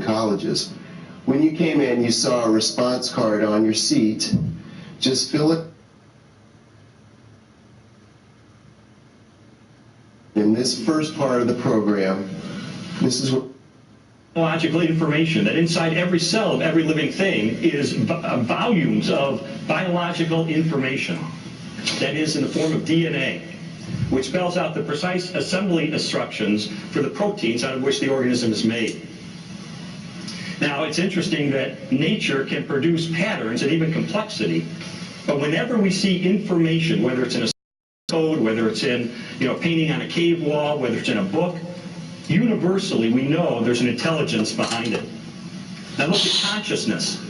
colleges. When you came in, you saw a response card on your seat. Just fill it in this first part of the program. This is what biological information, that inside every cell of every living thing is volumes of biological information that is in the form of DNA, which spells out the precise assembly instructions for the proteins out of which the organism is made. Now, it's interesting that nature can produce patterns and even complexity, but whenever we see information, whether it's in a code, whether it's in painting on a cave wall, whether it's in a book, universally we know there's an intelligence behind it. Now look at consciousness.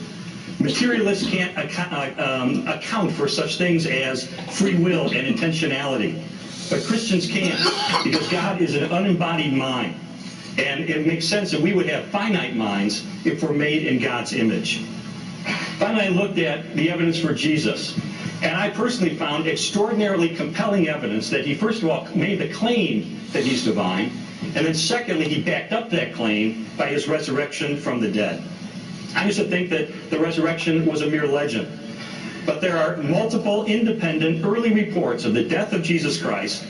Materialists can't account for such things as free will and intentionality, but Christians can, because God is an unembodied mind, and it makes sense that we would have finite minds if we're made in God's image. Finally, I looked at the evidence for Jesus, and I personally found extraordinarily compelling evidence that he, first of all, made the claim that he's divine, and then secondly, he backed up that claim by his resurrection from the dead. I used to think that the resurrection was a mere legend, but there are multiple independent early reports of the death of Jesus Christ,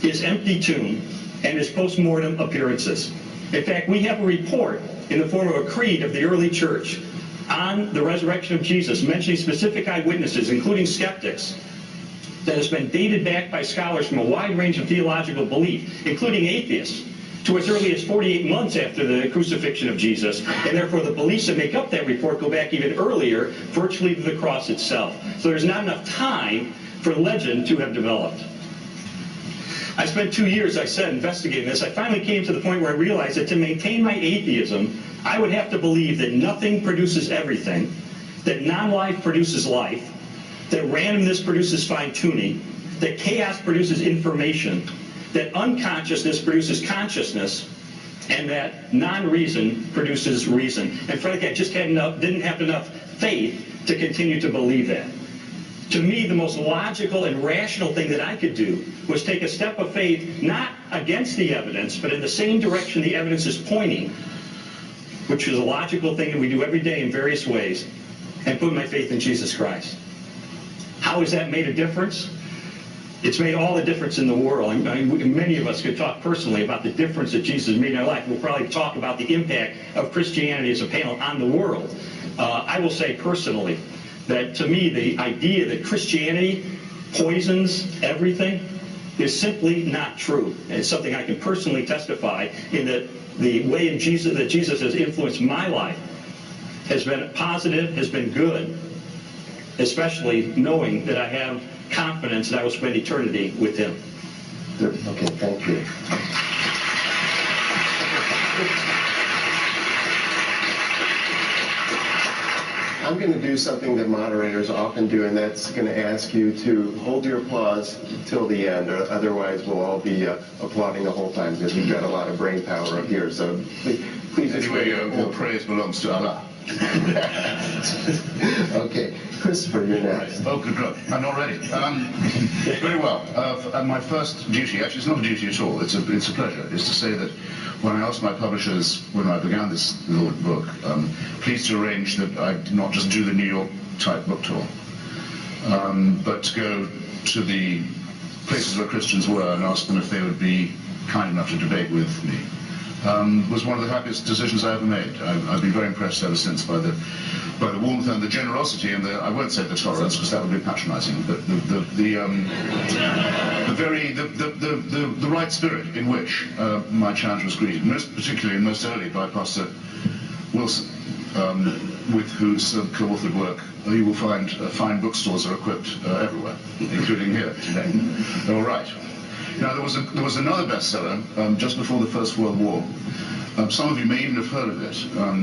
his empty tomb, and his post-mortem appearances. In fact, we have a report in the form of a creed of the early church on the resurrection of Jesus, mentioning specific eyewitnesses, including skeptics, that has been dated back by scholars from a wide range of theological belief, including atheists, to as early as 48 months after the crucifixion of Jesus, and therefore the beliefs that make up that report go back even earlier, virtually to the cross itself. So there's not enough time for legend to have developed. I spent 2 years, I said, investigating this. I finally came to the point where I realized that to maintain my atheism, I would have to believe that nothing produces everything, that non-life produces life, that randomness produces fine-tuning, that chaos produces information, that unconsciousness produces consciousness, and that non-reason produces reason. And frankly, I just didn't have enough faith to continue to believe that. To me, the most logical and rational thing that I could do was take a step of faith, not against the evidence, but in the same direction the evidence is pointing, which is a logical thing that we do every day in various ways, and put my faith in Jesus Christ. How has that made a difference? It's made all the difference in the world. Many of us could talk personally about the difference that Jesus made in our life. We'll probably talk about the impact of Christianity as a panel on the world. I will say personally that to me the idea that Christianity poisons everything is simply not true. And it's something I can personally testify in that the way in Jesus that Jesus has influenced my life has been positive, has been good, especially knowing that I have confidence that I will spend eternity with him. Okay, thank you. I'm going to do something that moderators often do, and that's going to ask you to hold your applause till the end, or otherwise we'll all be applauding the whole time because we've got a lot of brain power up here. So please. Anyway, all praise belongs to Allah. Okay, Christopher, you're next. Oh, good God. I'm not ready. Very well. My first duty, actually it's not a duty at all, it's a pleasure, is to say that when I asked my publishers when I began this little book, please to arrange that I not just do the New York type book tour, but to go to the places where Christians were and ask them if they would be kind enough to debate with me. Was one of the happiest decisions I ever made. I've been very impressed ever since by the warmth and the generosity and I won't say the tolerance because that would be patronising, but the right spirit in which my challenge was greeted, most particularly and most early by Pastor Wilson, with whose co-authored work you will find fine bookstores are equipped everywhere, including here today. All right. Now, there was another bestseller just before the First World War. Some of you may even have heard of it.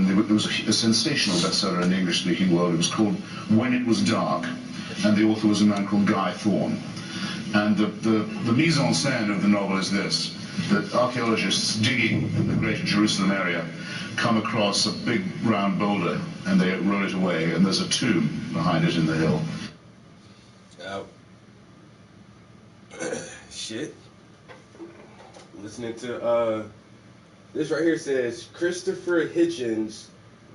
It was a sensational bestseller in the English-speaking world. It was called When It Was Dark, and the author was a man called Guy Thorne. And the mise-en-scène of the novel is this, that archaeologists digging in the greater Jerusalem area come across a big round boulder, and they roll it away, and there's a tomb behind it in the hill. Shit. Listening to This right here says Christopher Hitchens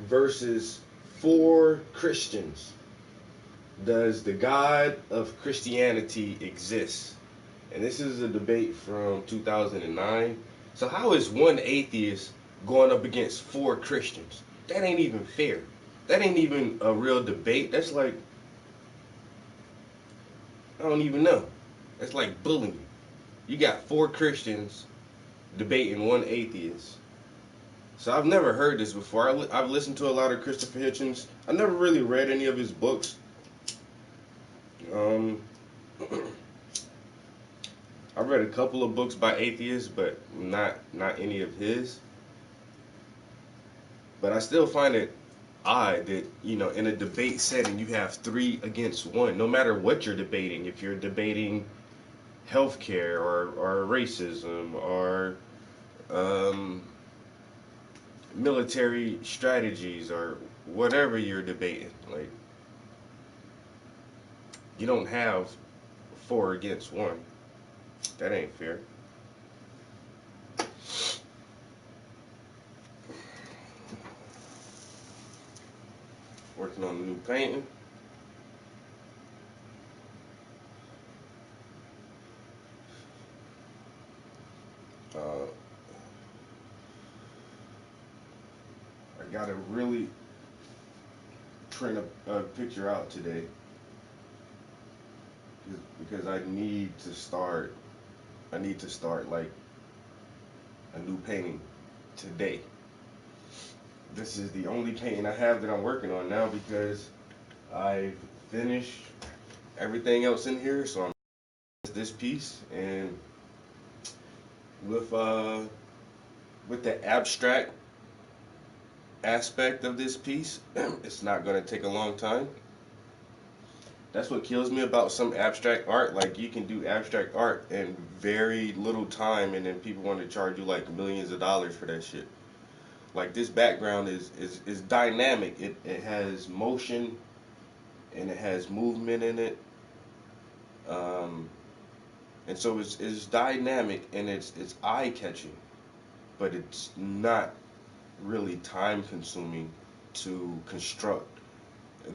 versus 4 Christians. Does the God of Christianity exist? And this is a debate from 2009. So how is one atheist going up against 4 Christians? That ain't even fair. That ain't even a real debate. That's like, I don't even know. That's like bullying. You got 4 Christians debating 1 atheist. So I've never heard this before. I've listened to a lot of Christopher Hitchens. I never really read any of his books. I've read a couple of books by atheists, but not any of his. But I still find it odd that, you know, in a debate setting you have 3 against 1, no matter what you're debating. If you're debating healthcare or racism or military strategies or whatever you're debating, like, you don't have 4 against 1. That ain't fair. Working on a new painting. I gotta really print a picture out today because I need to start like a new painting today. This is the only painting I have that I'm working on now because I've finished everything else in here, so I'm this piece. And with the abstract aspect of this piece, it's not going to take a long time. That's what kills me about some abstract art. Like, you can do abstract art in very little time, and then people want to charge you like millions of dollars for that shit. Like, this background is dynamic. It has motion and it has movement in it. And so it's dynamic and it's eye catching, but it's not really time consuming to construct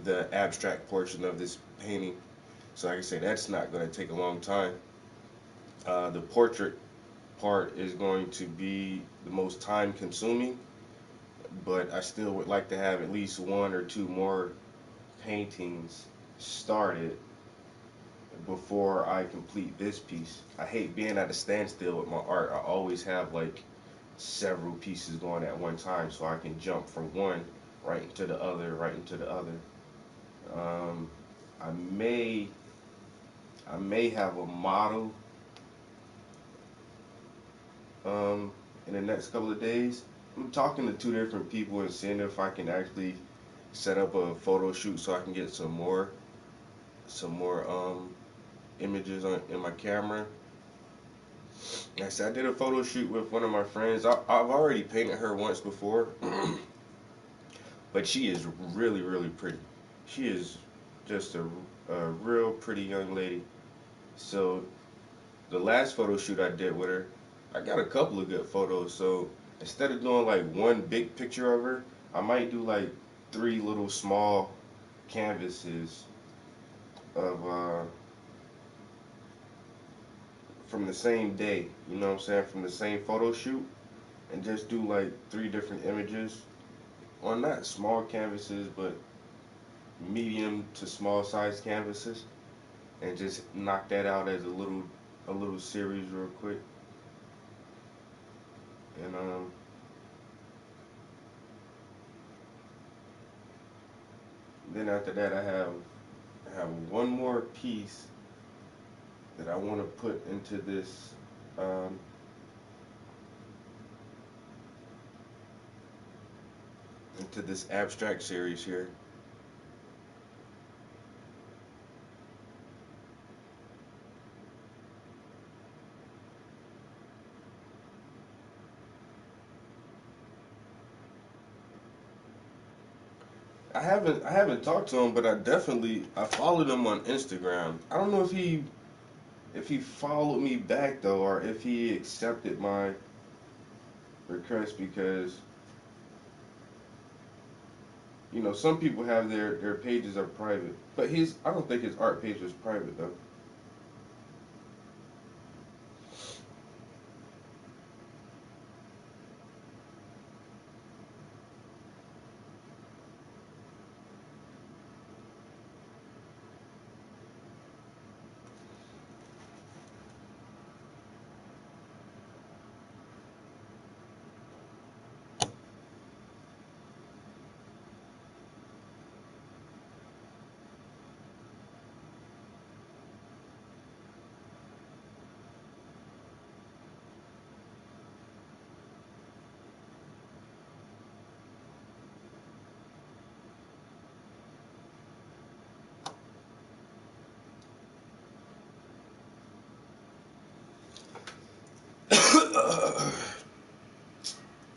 the abstract portion of this painting. So like I say, that's not going to take a long time. The portrait part is going to be the most time consuming, but I still would like to have at least 1 or 2 more paintings started before I complete this piece. I hate being at a standstill with my art. I always have like several pieces going at one time so I can jump from one right into the other, right into the other. I may have a model in the next couple of days. I'm talking to 2 different people and seeing if I can actually set up a photo shoot so I can get some more images in my camera. Like I said, I did a photo shoot with one of my friends. I've already painted her once before, but she is really, really pretty. She is just a real pretty young lady. So the last photo shoot I did with her, I got a couple of good photos. So instead of doing like one big picture of her, I might do like 3 little small canvases of from the same day, you know what I'm saying, from the same photo shoot, and just do like 3 different images on not small canvases, but medium to small size canvases, and just knock that out as a little series real quick. And then after that, I have 1 more piece that I want to put into this abstract series here. I haven't talked to him, but I followed him on Instagram. I don't know if he followed me back though, or if he accepted request because you know some people have their pages are private, but his I don't think his art page was private though.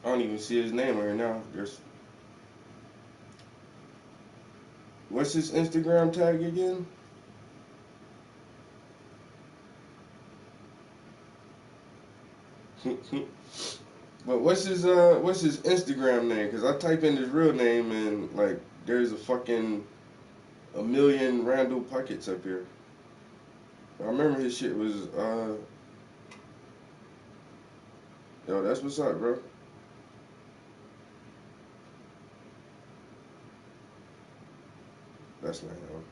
I don't even see his name right now. There's what's his Instagram tag again? But what's his Instagram name? Cause I type in his real name and like there's a million Randall Puckets up here. I remember his shit was yo, that's what's up, bro. That's not him.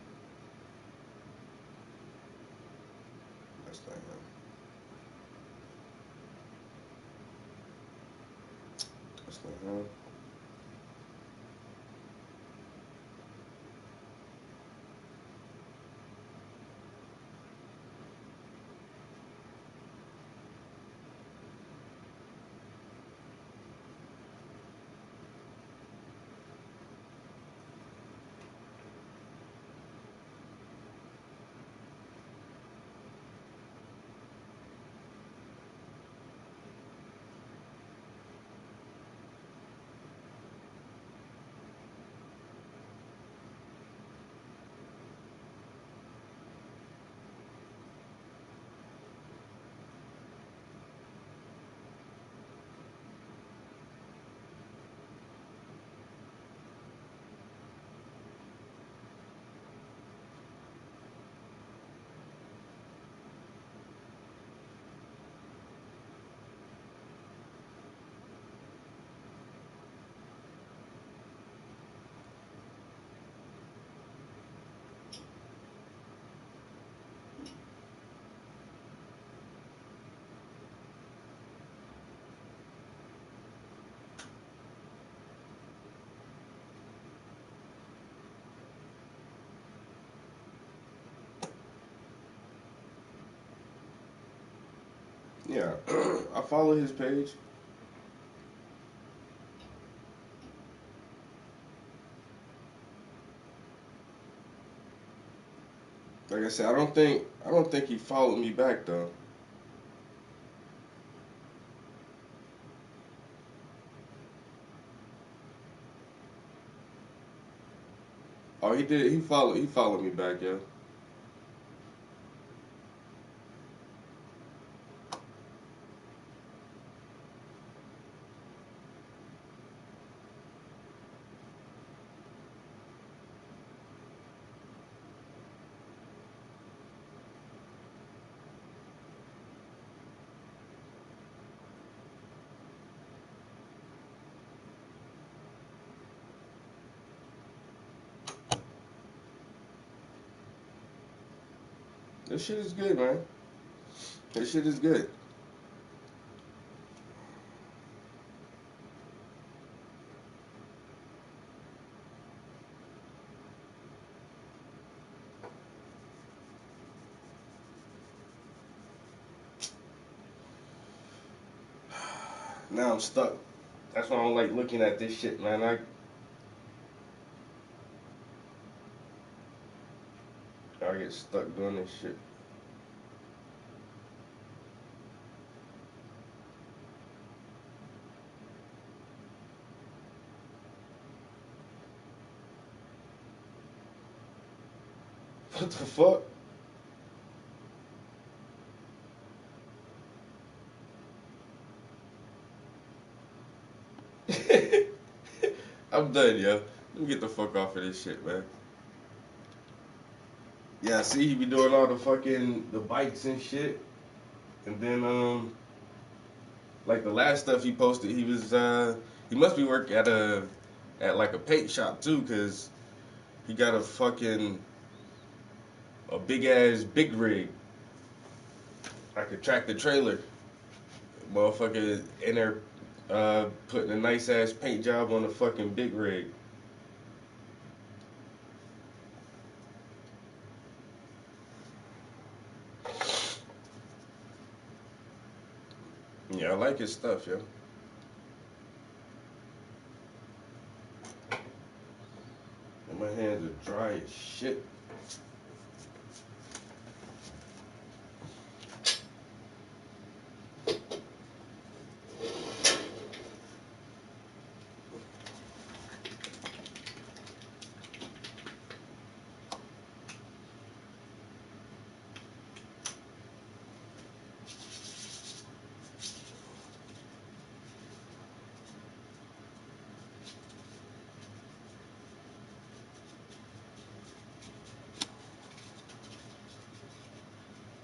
That's not him. That's not him. Yeah, I follow his page. Like I said, I don't think he followed me back though. Oh, he did. He followed me back, yeah. This shit is good, man. This shit is good. Now I'm stuck. That's why I don't like looking at this shit, man. I get stuck doing this shit. What the fuck? I'm done, yo. Let me get the fuck off of this shit, man. Yeah, see, he be doing all the fucking the bikes and shit, and then like the last stuff he posted, he must be working at like a paint shop too, cause he got a big ass big rig, like a tractor trailer, motherfucker in there putting a nice ass paint job on the fucking big rig. Yeah, I like his stuff, yo. And my hands are dry as shit.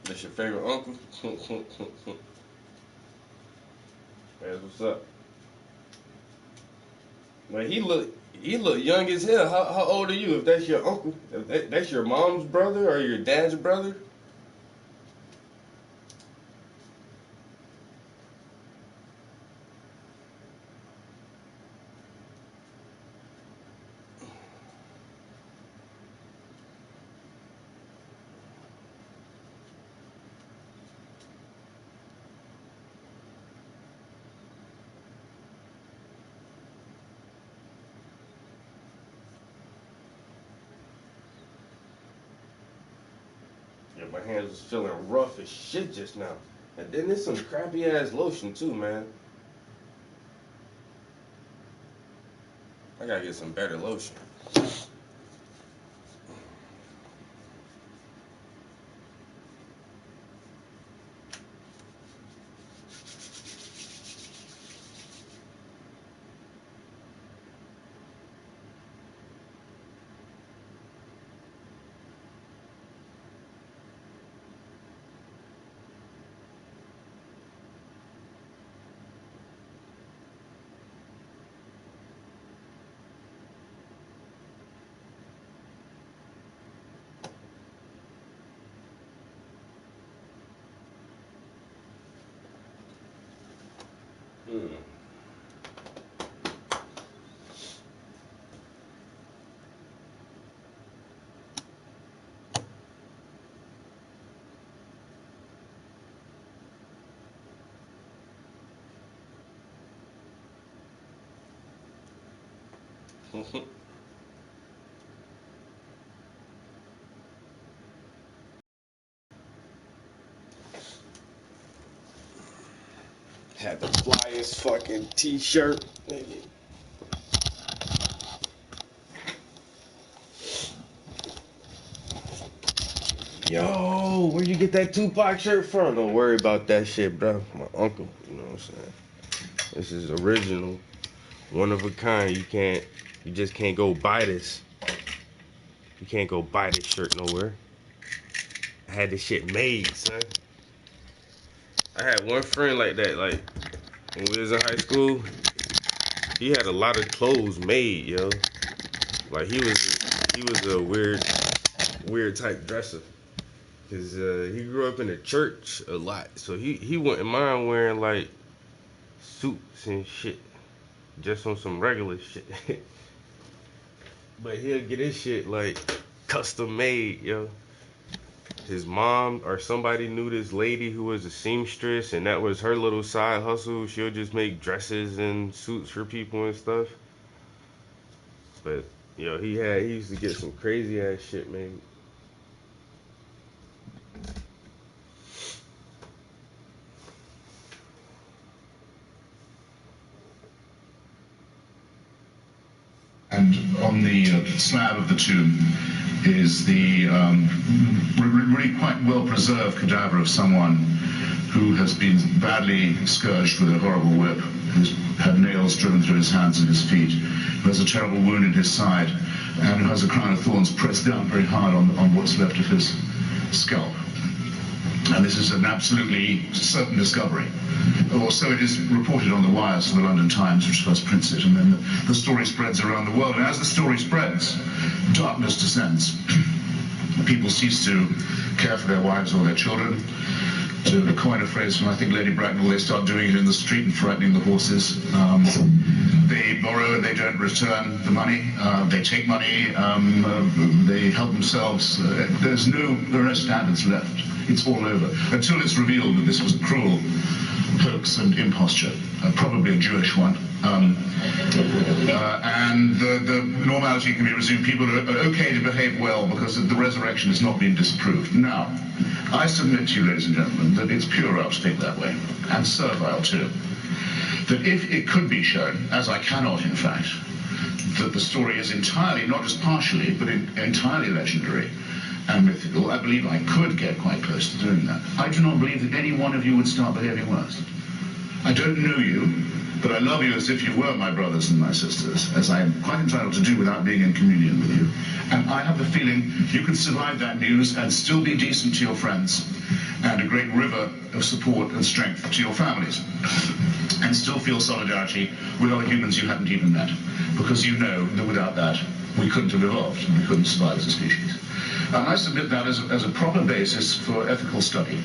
That's your favorite uncle? That's what's up. Man, he look young as hell. How old are you? If that's your uncle, if that's your mom's brother or your dad's brother? Yeah, my hands was feeling rough as shit just now. And then there's some crappy ass lotion too, man. I gotta get some better lotion. Mm. Had the flyest fucking t-shirt. Yo, where'd you get that Tupac shirt from? Don't worry about that shit, bro. My uncle, you know what I'm saying? This is original, one of a kind. You just can't go buy this. You can't go buy this shirt nowhere. I had this shit made, son. I had one friend like that, like, when we was in high school, he had a lot of clothes made, yo. Like, he was a weird type dresser. Cause he grew up in the church a lot, so he wouldn't mind wearing like suits and shit, just on some regular shit. But he'll get his shit like custom made, yo. His mom or somebody knew this lady who was a seamstress, and that was her little side hustle. She'll just make dresses and suits for people and stuff. But yo, he used to get some crazy ass shit made. And on the slab of the tomb is the really quite well preserved cadaver of someone who has been badly scourged with a horrible whip, who's had nails nails driven through his hands and his feet, who has a terrible wound in his side, and who has a crown of thorns pressed down very hard on what's left of his scalp. And this is an absolutely certain discovery. Or so it is reported on the wires of the London Times, which first prints it, and then the story spreads around the world. And as the story spreads, darkness descends. People cease to care for their wives or their children. To coin a phrase from, I think, Lady Bracknell, they start doing it in the street and frightening the horses. They borrow and they don't return the money. They take money. They help themselves. There are no standards left. It's all over. Until it's revealed that this was a cruel hoax and imposture, probably a Jewish one. And the normality can be resumed. People are okay to behave well because the resurrection has not been disproved. Now, I submit to you, ladies and gentlemen, that it's puerile to think that way, and servile too. That if it could be shown, as I cannot in fact, that the story is entirely, not just partially, but entirely legendary and mythical, I believe I could get quite close to doing that. I do not believe that any one of you would start behaving worse. I don't know you, but I love you as if you were my brothers and my sisters, as I am quite entitled to do without being in communion with you. And I have the feeling you can survive that news and still be decent to your friends and a great river of support and strength to your families, and still feel solidarity with other humans you hadn't even met, because you know that without that we couldn't have evolved and we couldn't survive as a species. And I submit that as a proper basis for ethical study,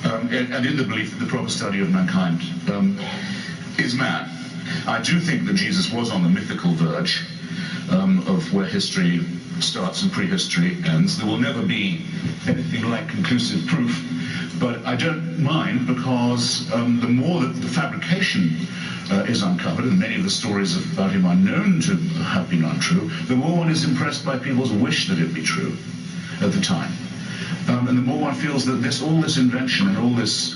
and in the belief that the proper study of mankind is man. I do think that Jesus was on the mythical verge of where history starts and prehistory ends. There will never be anything like conclusive proof, but I don't mind, because the more that the fabrication is uncovered, and many of the stories about him are known to have been untrue, the more one is impressed by people's wish that it be true at the time. And the more one feels that all this invention and all this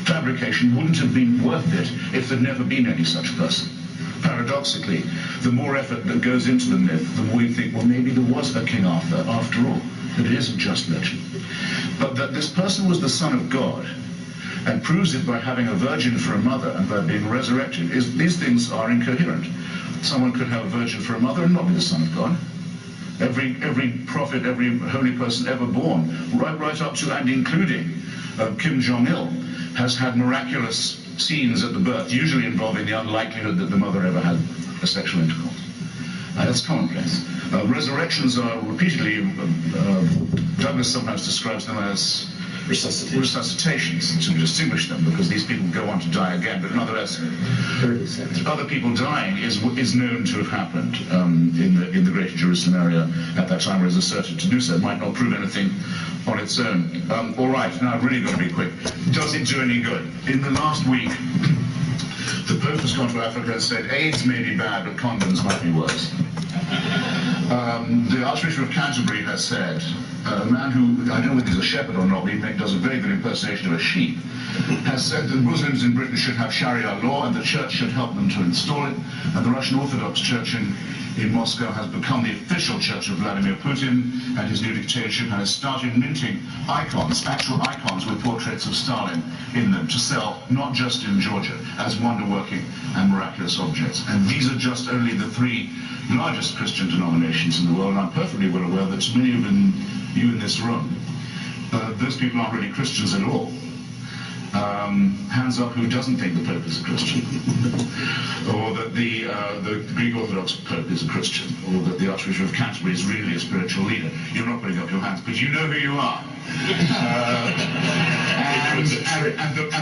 fabrication wouldn't have been worth it if there'd never been any such person. Paradoxically, the more effort that goes into the myth, the more you think, well, maybe there was a King Arthur after all, that it isn't just legend. But that this person was the Son of God, and proves it by having a virgin for a mother and by being resurrected. These things are incoherent. Someone could have a virgin for a mother and not be the Son of God. Every prophet, every holy person ever born, right up to and including Kim Jong-il, has had miraculous scenes at the birth, usually involving the unlikelihood that the mother ever had a sexual intercourse. That's commonplace. Resurrections are repeatedly, Douglas sometimes describes them as resuscitations to distinguish them, because these people go on to die again. But nonetheless, other people dying is known to have happened in the Greater Jerusalem area at that time, where it's asserted to do so. It might not prove anything on its own. All right, now I've really got to be quick. Does it do any good? In the last week, the Pope has gone to Africa and said AIDS may be bad, but condoms might be worse. The Archbishop of Canterbury has said, a man who, I don't know whether he's a shepherd or not, but he does a very good impersonation of a sheep, has said that Muslims in Britain should have Sharia law and the church should help them to install it, and the Russian Orthodox Church in Moscow has become the official church of Vladimir Putin and his new dictatorship, and has started minting icons, actual icons with portraits of Stalin in them, to sell not just in Georgia as wonder-working and miraculous objects. And these are just only the three largest Christian denominations in the world, and I'm perfectly well aware that many of you in this room, those people aren't really Christians at all. Hands up who doesn't think the Pope is a Christian, or that the Greek Orthodox Pope is a Christian, or that the Archbishop of Canterbury is really a spiritual leader. You're not putting up your hands, but you know who you are. And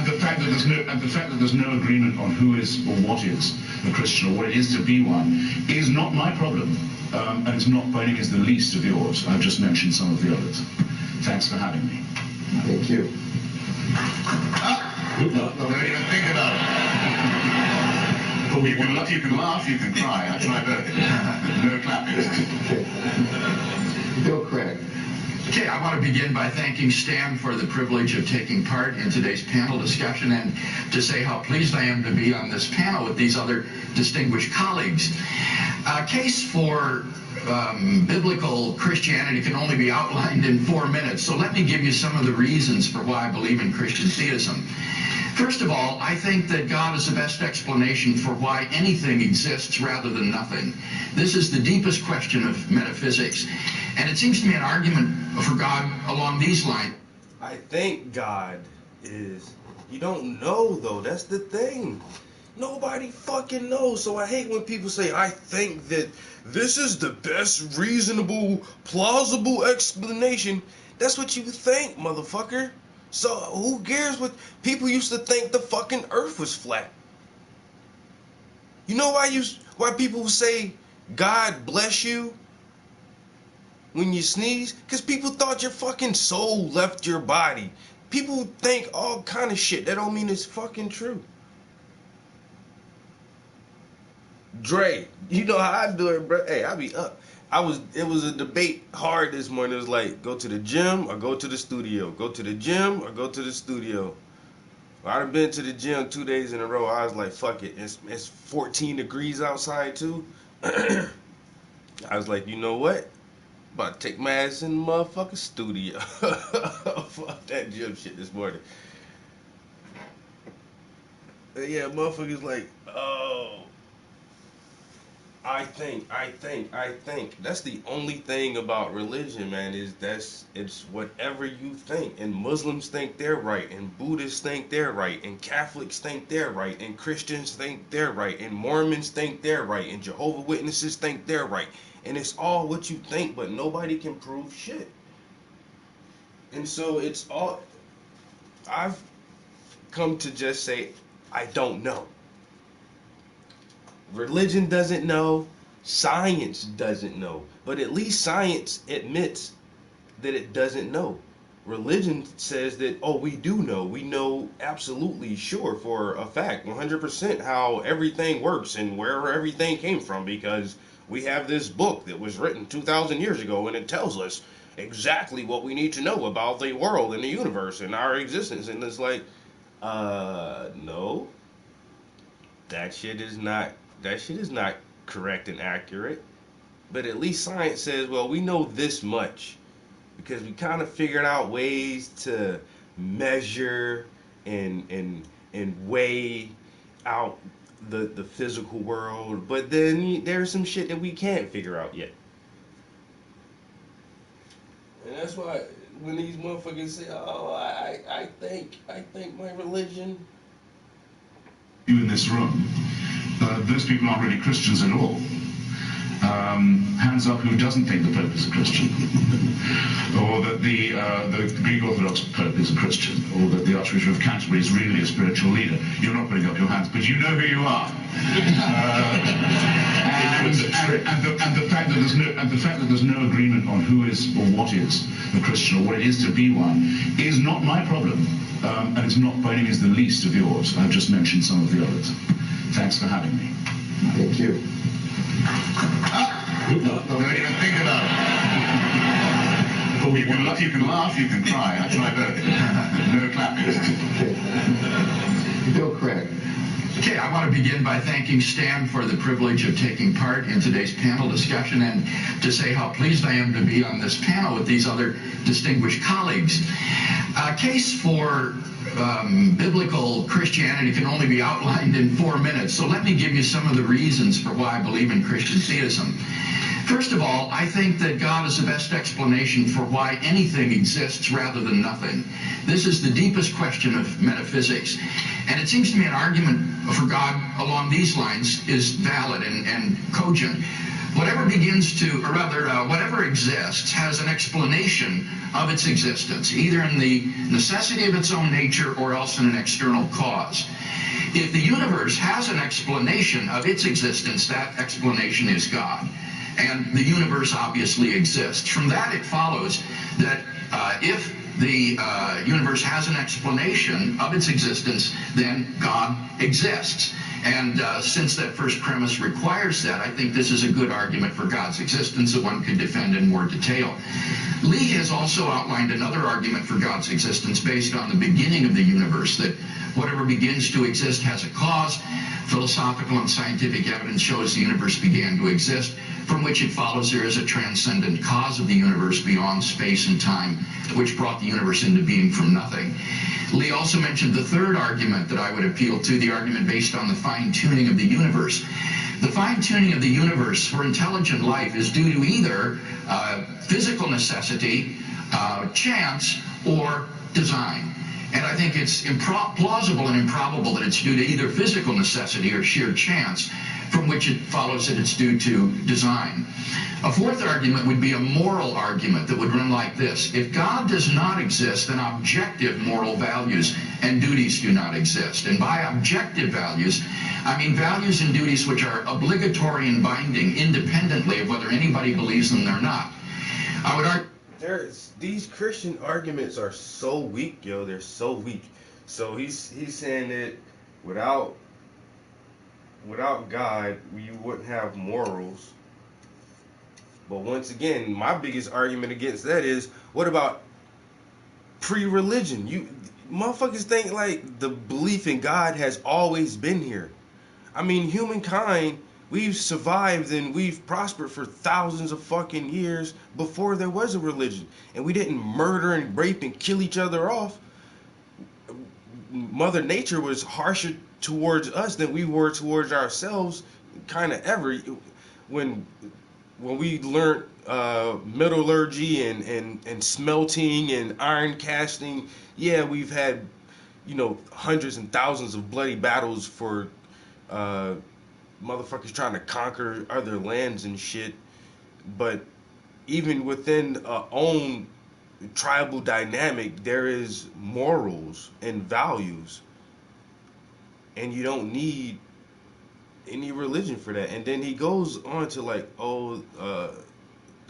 the fact that there's no agreement on who is or what is a Christian, or what it is to be one, is not my problem, and it's not by any means the least of yours. I've just mentioned some of the others. Thanks for having me. Thank you. Don't even think about it. You can laugh, you can cry. I try both. No clapping. Bill Craig. Okay, I want to begin by thanking Stan for the privilege of taking part in today's panel discussion, and to say how pleased I am to be on this panel with these other distinguished colleagues. A case for biblical Christianity can only be outlined in 4 minutes, so let me give you some of the reasons for why I believe in Christian theism. First of all, I think that God is the best explanation for why anything exists rather than nothing. This is the deepest question of metaphysics. And it seems to me an argument for God along these lines. I think God is. You don't know, though. That's the thing. Nobody fucking knows. So I hate when people say, I think that this is the best reasonable, plausible explanation. That's what you think, motherfucker. So who cares what people used to think the fucking earth was flat? You know why people say God bless you when you sneeze? Because people thought your fucking soul left your body. People think all kind of shit. That don't mean it's fucking true. Dre, you know how I do it, bro. Hey, I be up. It was a debate hard this morning. It was like, go to the gym or go to the studio. Go to the gym or go to the studio. Well, I've been to the gym 2 days in a row. I was like, fuck it. It's 14 degrees outside too. I was like, you know what? About to take my ass in the motherfucking studio. Fuck that gym shit this morning. Yeah, motherfuckers like, oh, I think. That's the only thing about religion, man, it's whatever you think. And Muslims think they're right, and Buddhists think they're right, and Catholics think they're right, and Christians think they're right, and Mormons think they're right, and Jehovah's Witnesses think they're right. And it's all what you think, but nobody can prove shit. And so it's all, I've come to just say, I don't know. Religion doesn't know, science doesn't know, but at least science admits that it doesn't know. Religion says that, oh, we do know. We know absolutely sure for a fact, 100% how everything works and where everything came from, because we have this book that was written 2,000 years ago and it tells us exactly what we need to know about the world and the universe and our existence. And it's like, no, that shit is not correct and accurate. But at least science says, well, we know this much because we kind of figured out ways to measure and weigh out the physical world. But then there's some shit that we can't figure out yet. And that's why when these motherfuckers say, oh, I think my religion. You in this room, those people aren't really Christians at all. Hands up who doesn't think the Pope is a Christian, or that the Greek Orthodox Pope is a Christian, or that the Archbishop of Canterbury is really a spiritual leader. You're not putting up your hands, but you know who you are. And the fact that there's no agreement on who is or what is a Christian or what it is to be one is not my problem, and it's not by any means the least of yours. I've just mentioned some of the others. Thanks for having me. Thank you. Don't even think about it. You can laugh, you can cry. I try both. No clapping. Bill Craig. Okay, I want to begin by thanking Stan for the privilege of taking part in today's panel discussion and to say how pleased I am to be on this panel with these other distinguished colleagues. A case for biblical Christianity can only be outlined in 4 minutes, so let me give you some of the reasons for why I believe in Christian theism. First of all, I think that God is the best explanation for why anything exists rather than nothing. This is the deepest question of metaphysics. And it seems to me an argument for God along these lines is valid and cogent. Whatever whatever exists has an explanation of its existence, either in the necessity of its own nature or else in an external cause. If the universe has an explanation of its existence, that explanation is God. And the universe obviously exists. From that it follows that if the universe has an explanation of its existence, then God exists. And since that first premise requires that, I think this is a good argument for God's existence that one could defend in more detail. Lee has also outlined another argument for God's existence based on the beginning of the universe, that whatever begins to exist has a cause. Philosophical and scientific evidence shows the universe began to exist, from which it follows there is a transcendent cause of the universe beyond space and time, which brought the universe into being from nothing. Lee also mentioned the third argument that I would appeal to, the argument based on the fine-tuning of the universe. The fine-tuning of the universe for intelligent life is due to either physical necessity, chance, or design. And I think it's plausible and improbable that it's due to either physical necessity or sheer chance, from which it follows that it's due to design. A fourth argument would be a moral argument that would run like this. If God does not exist, then objective moral values and duties do not exist. And by objective values, I mean values and duties which are obligatory and binding independently of whether anybody believes them or not. I would argue these Christian arguments are so weak, yo. They're so weak. So he's saying that without God, you wouldn't have morals. But once again, my biggest argument against that is, what about pre-religion? You motherfuckers think like the belief in God has always been here. I mean, humankind, we've survived and we've prospered for thousands of fucking years before there was a religion. And we didn't murder and rape and kill each other off. Mother Nature was harsher towards us than we were towards ourselves, kind of ever. When we learned metallurgy and smelting and iron casting, yeah, we've had, hundreds and thousands of bloody battles for motherfuckers trying to conquer other lands and shit. But even within our own tribal dynamic, there is morals and values, and you don't need any religion for that. And then he goes on to like, the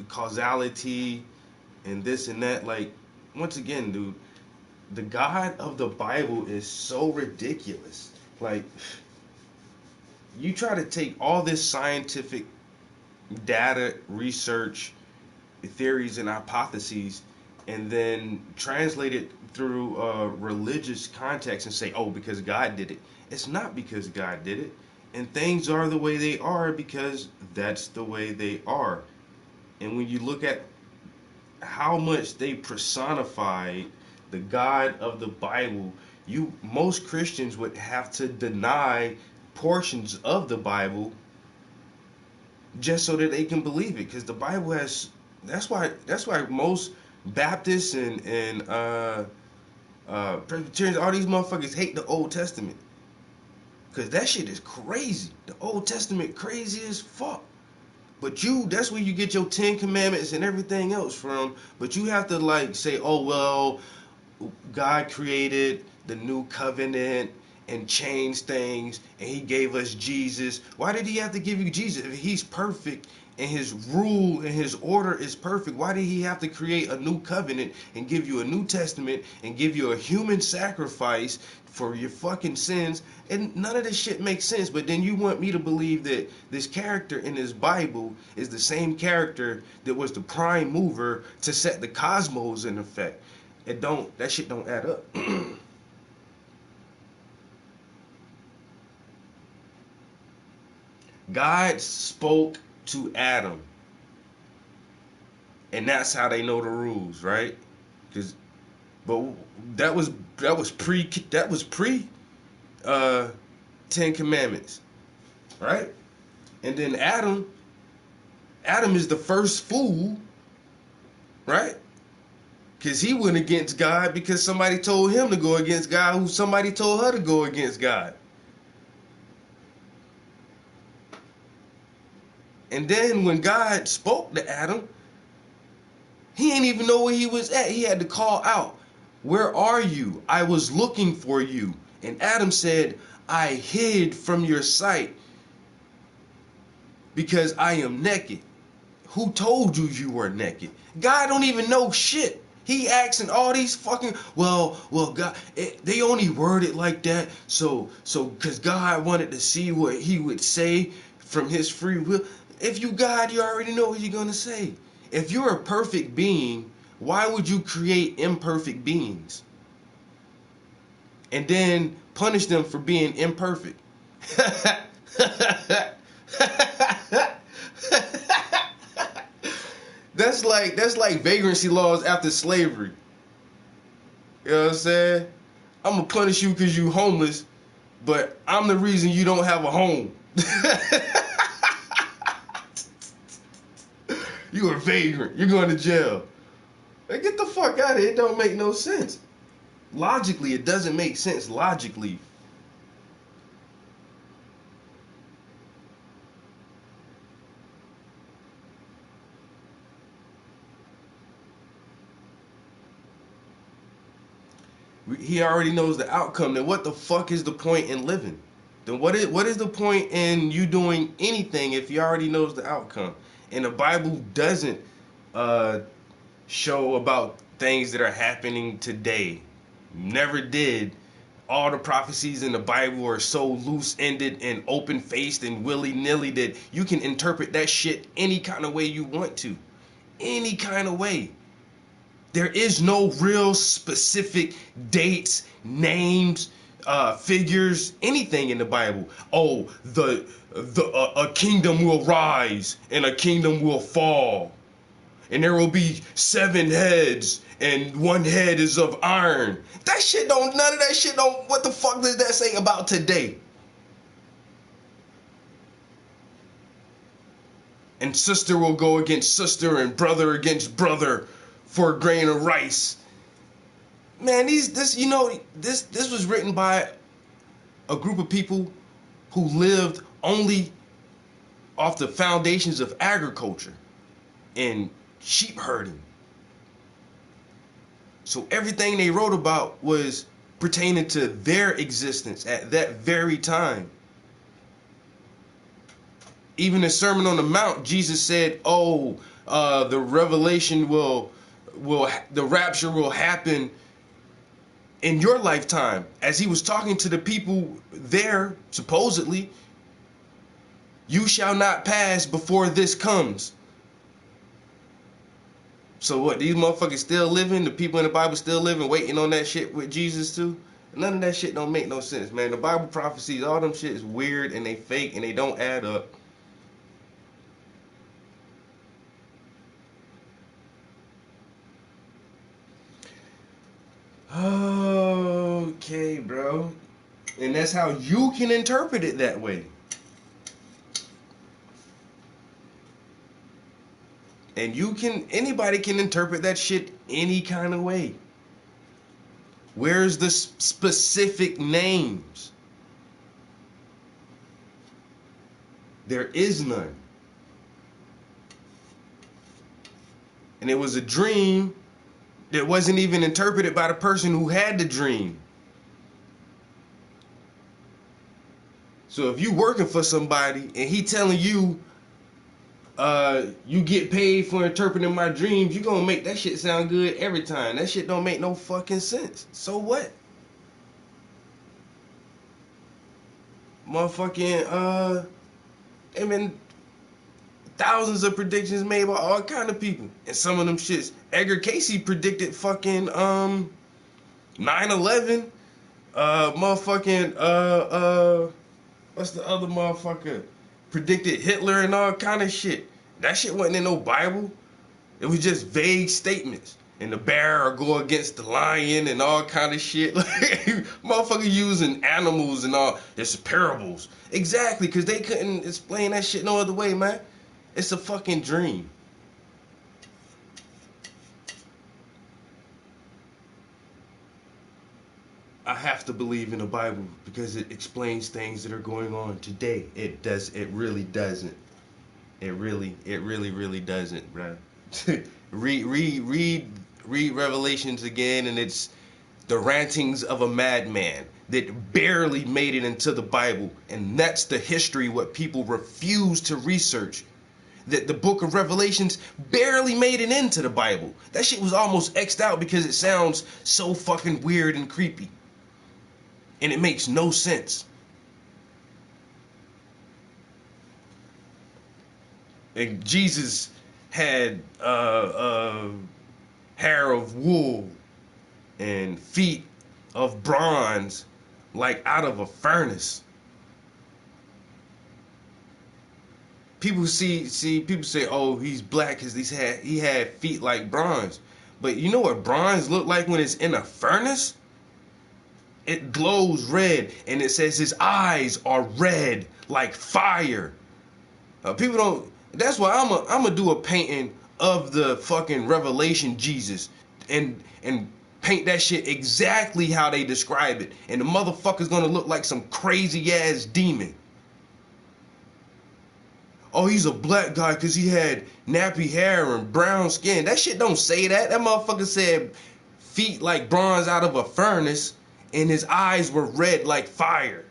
causality and this and that. Like, once again, dude, the God of the Bible is so ridiculous. Like, you try to take all this scientific data, research, theories, and hypotheses, and then translate it through a religious context and say, oh, because God did it. It's not because God did it. And things are the way they are because that's the way they are. And when you look at how much they personified the God of the Bible, most Christians would have to deny portions of the Bible just so that they can believe it, because the Bible has. That's why most Baptists and Presbyterians, all these motherfuckers hate the Old Testament, because that shit is crazy. The Old Testament crazy as fuck. But that's where you get your 10 Commandments and everything else from. But you have to like say, oh well, God created the new covenant and changed things, and he gave us Jesus. Why did he have to give you Jesus? If he's perfect and his rule and his order is perfect, why did he have to create a new covenant and give you a New Testament and give you a human sacrifice for your fucking sins? And none of this shit makes sense. But then you want me to believe that this character in this Bible is the same character that was the prime mover to set the cosmos in effect. That shit don't add up. God spoke to Adam, and that's how they know the rules, right? But that was pre 10 Commandments, right? And then Adam is the first fool, right? Because he went against God because somebody told him to go against God, who somebody told her to go against God. And then when God spoke to Adam, he didn't even know where he was at. He had to call out, "Where are you? I was looking for you." And Adam said, "I hid from your sight because I am naked." Who told you you were naked? God don't even know shit. He asking all these fucking, well, God, they only word it like that, so, because God wanted to see what he would say from his free will. If you God, you already know what you're going to say. If you're a perfect being, why would you create imperfect beings? And then punish them for being imperfect? That's like vagrancy laws after slavery. You know what I'm saying? I'm gonna punish you because you homeless, but I'm the reason you don't have a home. You a vagrant. You're going to jail. Hey, get the fuck out of here. It don't make no sense. Logically, it doesn't make sense. Logically. He already knows the outcome. Then what the fuck is the point in living? Then what is the point in you doing anything if he already knows the outcome? And the Bible doesn't show about things that are happening today. Never did. All the prophecies in the Bible are so loose-ended and open-faced and willy-nilly that you can interpret that shit any kind of way you want to. Any kind of way. There is no real specific dates, names, figures, anything in the Bible. Oh, a kingdom will rise and a kingdom will fall, and there will be 7 heads and 1 head is of iron. That shit don't. None of that shit don't. What the fuck does that say about today? And sister will go against sister and brother against brother for a grain of rice. Man, this was written by a group of people who lived only off the foundations of agriculture and sheep herding. So everything they wrote about was pertaining to their existence at that very time. Even the Sermon on the Mount, Jesus said, the revelation the rapture will happen in your lifetime. As he was talking to the people there, supposedly, you shall not pass before this comes. So what, these motherfuckers still living? The people in the Bible still living, waiting on that shit with Jesus too? None of that shit don't make no sense, man. The Bible prophecies, all them shit is weird and they fake and they don't add up. Okay, bro. And that's how you can interpret it that way. And anybody can interpret that shit any kind of way. Where's the specific names? There is none. And it was a dream that wasn't even interpreted by the person who had the dream. So if you working for somebody and he telling you, you get paid for interpreting my dreams, you gonna make that shit sound good every time. That shit don't make no fucking sense. So what? Motherfucking, there been thousands of predictions made by all kind of people. And some of them shits, Edgar Casey predicted fucking 9/11. What's the other motherfucker? Predicted Hitler and all kind of shit. That shit wasn't in no Bible. It was just vague statements. And the bear will go against the lion and all kind of shit. Like, motherfucker using animals and all. It's parables. Exactly, because they couldn't explain that shit no other way, man. It's a fucking dream. I have to believe in the Bible because it explains things that are going on today. It really doesn't. It really doesn't, bro. read Revelations again, and it's the rantings of a madman that barely made it into the Bible. And that's the history what people refuse to research. that the book of Revelations barely made it into the Bible. That shit was almost X'd out because it sounds so fucking weird and creepy. And it makes no sense. And Jesus had hair of wool and feet of bronze, like out of a furnace. People people say, oh, he's black because he had feet like bronze. But you know what bronze look like when it's in a furnace? It glows red, and it says his eyes are red like fire. People don't. That's why I'm gonna do a painting of the fucking Revelation Jesus and paint that shit exactly how they describe it, and the motherfucker's gonna look like some crazy ass demon. Oh, he's a black guy because he had nappy hair and brown skin. That shit don't say that. That motherfucker said feet like bronze out of a furnace, and his eyes were red like fire.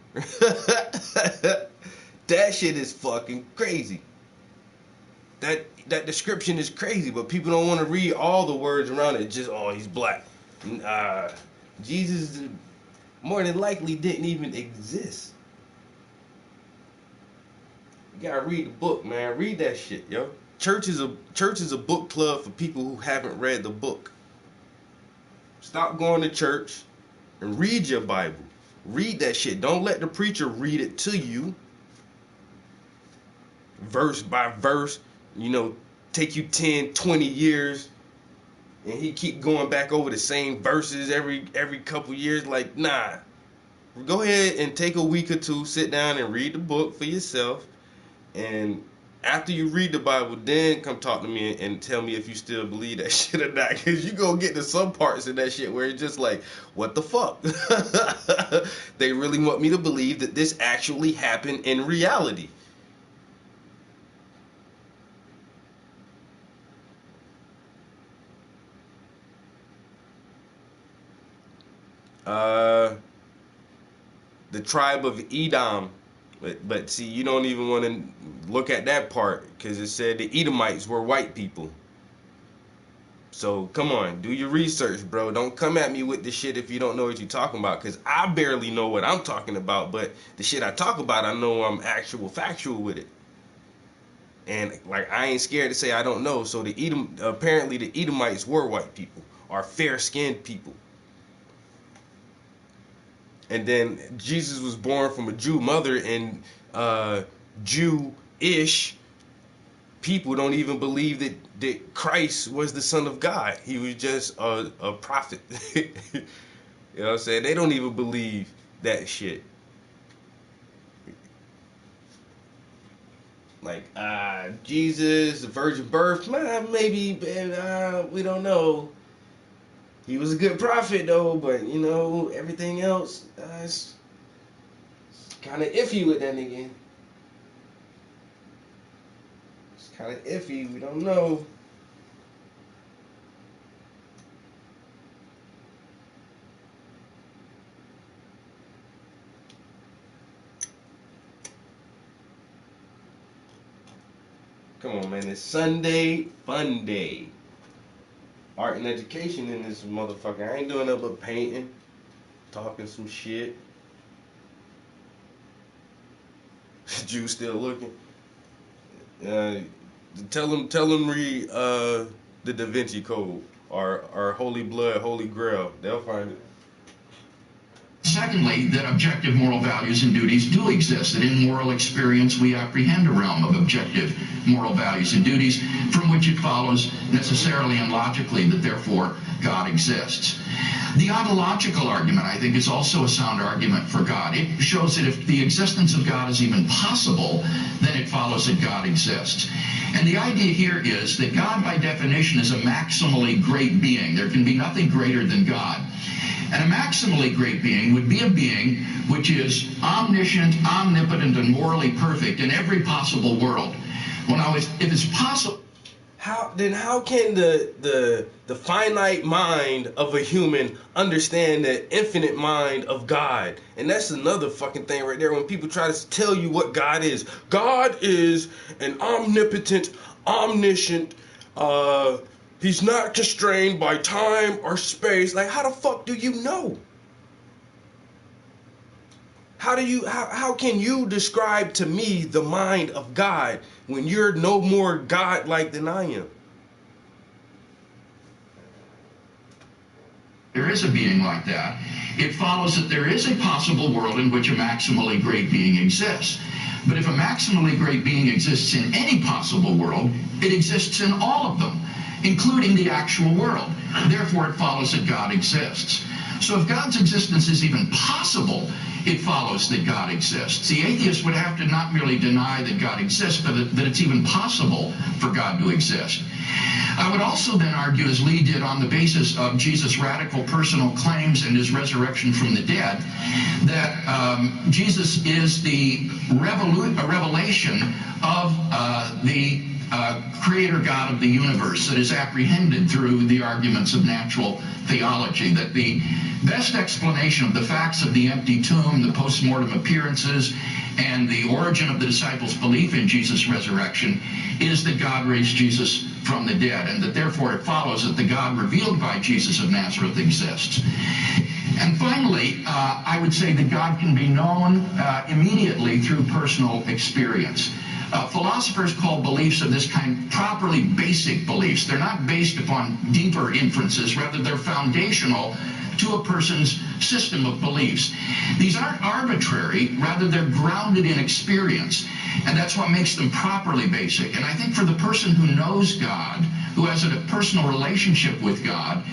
That shit is fucking crazy. That description is crazy, but people don't want to read all the words around it. Just, oh, he's black. Jesus more than likely didn't even exist. You gotta read the book, man. Read that shit, yo. Church is a book club for people who haven't read the book. Stop going to church and read your Bible. Read that shit. Don't let the preacher read it to you. Verse by verse. You know, take you 10, 20 years. And he keep going back over the same verses every couple years. Like, nah. Go ahead and take a week or two. Sit down and read the book for yourself. And after you read the Bible, then come talk to me and tell me if you still believe that shit or not. Because you gonna get to some parts of that shit where it's just like, what the fuck? They really want me to believe that this actually happened in reality. The tribe of Edom. But see, you don't even want to look at that part because it said the Edomites were white people. So come on, do your research, bro. Don't come at me with this shit if you don't know what you're talking about, because I barely know what I'm talking about, but the shit I talk about, I know I'm factual with it. And like, I ain't scared to say I don't know. So apparently the Edomites were white people, or fair-skinned people. And then Jesus was born from a Jew mother, and Jewish people don't even believe that Christ was the Son of God. He was just a prophet. You know what I'm saying? They don't even believe that shit. Like, Jesus, the virgin birth, maybe, we don't know. He was a good prophet, though, but, you know, everything else, it's kind of iffy with that nigga. It's kind of iffy. We don't know. Come on, man. It's Sunday Fun Day. Art and education in this motherfucker. I ain't doing nothing but painting, talking some shit. Jew still looking. Tell them read the Da Vinci Code or Holy Blood, Holy Grail. They'll find it. Secondly, that objective moral values and duties do exist, that in moral experience we apprehend a realm of objective moral values and duties from which it follows necessarily and logically that therefore God exists. The ontological argument, I think, is also a sound argument for God. It shows that if the existence of God is even possible, then it follows that God exists. And the idea here is that God, by definition, is a maximally great being. There can be nothing greater than God. And a maximally great being would be a being which is omniscient, omnipotent, and morally perfect in every possible world. Well, now, if it's possible... how can the finite mind of a human understand the infinite mind of God? And that's another fucking thing right there. When people try to tell you what God is an omnipotent, omniscient, he's not constrained by time or space. Like, how the fuck do you know? How can you describe to me the mind of God when you're no more God-like than I am? There is a being like that. It follows that there is a possible world in which a maximally great being exists. But if a maximally great being exists in any possible world, it exists in all of them, including the actual world. Therefore, it follows that God exists. So if God's existence is even possible, it follows that God exists. The atheist would have to not merely deny that God exists, but that it's even possible for God to exist. I would also then argue, as Lee did, on the basis of Jesus' radical personal claims and his resurrection from the dead, that Jesus is the revelation of the creator God of the universe that is apprehended through the arguments of natural theology, that the best explanation of the facts of the empty tomb, the post-mortem appearances, and the origin of the disciples' belief in Jesus' resurrection is that God raised Jesus from the dead, and that therefore it follows that the God revealed by Jesus of Nazareth exists. And finally, I would say that God can be known immediately through personal experience. Philosophers call beliefs of this kind properly basic beliefs. They're not based upon deeper inferences, rather they're foundational to a person's system of beliefs. These aren't arbitrary, rather they're grounded in experience, and that's what makes them properly basic. And I think for the person who knows God, who has a personal relationship with God,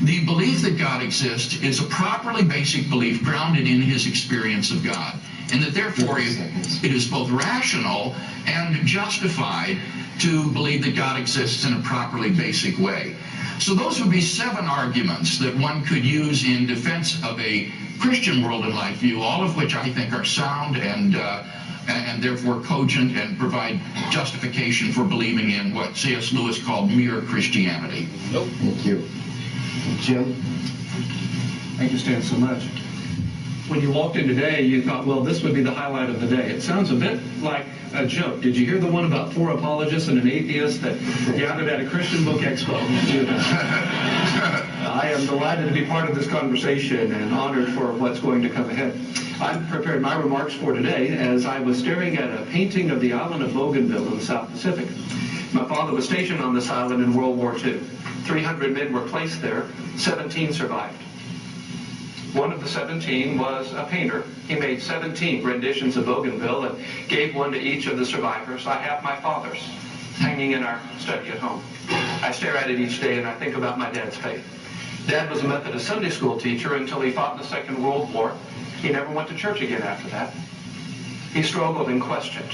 the belief that God exists is a properly basic belief grounded in his experience of God, and that therefore it is both rational and justified to believe that God exists in a properly basic way. So those would be 7 arguments that one could use in defense of a Christian world and life view, all of which I think are sound and therefore cogent and provide justification for believing in what C.S. Lewis called mere Christianity. Thank you. Jim? Thank you, Stan, so much. When you walked in today, you thought, well, this would be the highlight of the day. It sounds a bit like a joke. Did you hear the one about 4 apologists and an atheist that gathered at a Christian Book Expo? I am delighted to be part of this conversation and honored for what's going to come ahead. I've prepared my remarks for today as I was staring at a painting of the island of Bougainville in the South Pacific. My father was stationed on this island in World War II. 300 men were placed there. 17 survived. One of the 17 was a painter. He made 17 renditions of Bougainville and gave one to each of the survivors. I have my father's hanging in our study at home. I stare at it each day and I think about my dad's faith. Dad was a Methodist Sunday school teacher until he fought in the Second World War. He never went to church again after that. He struggled and questioned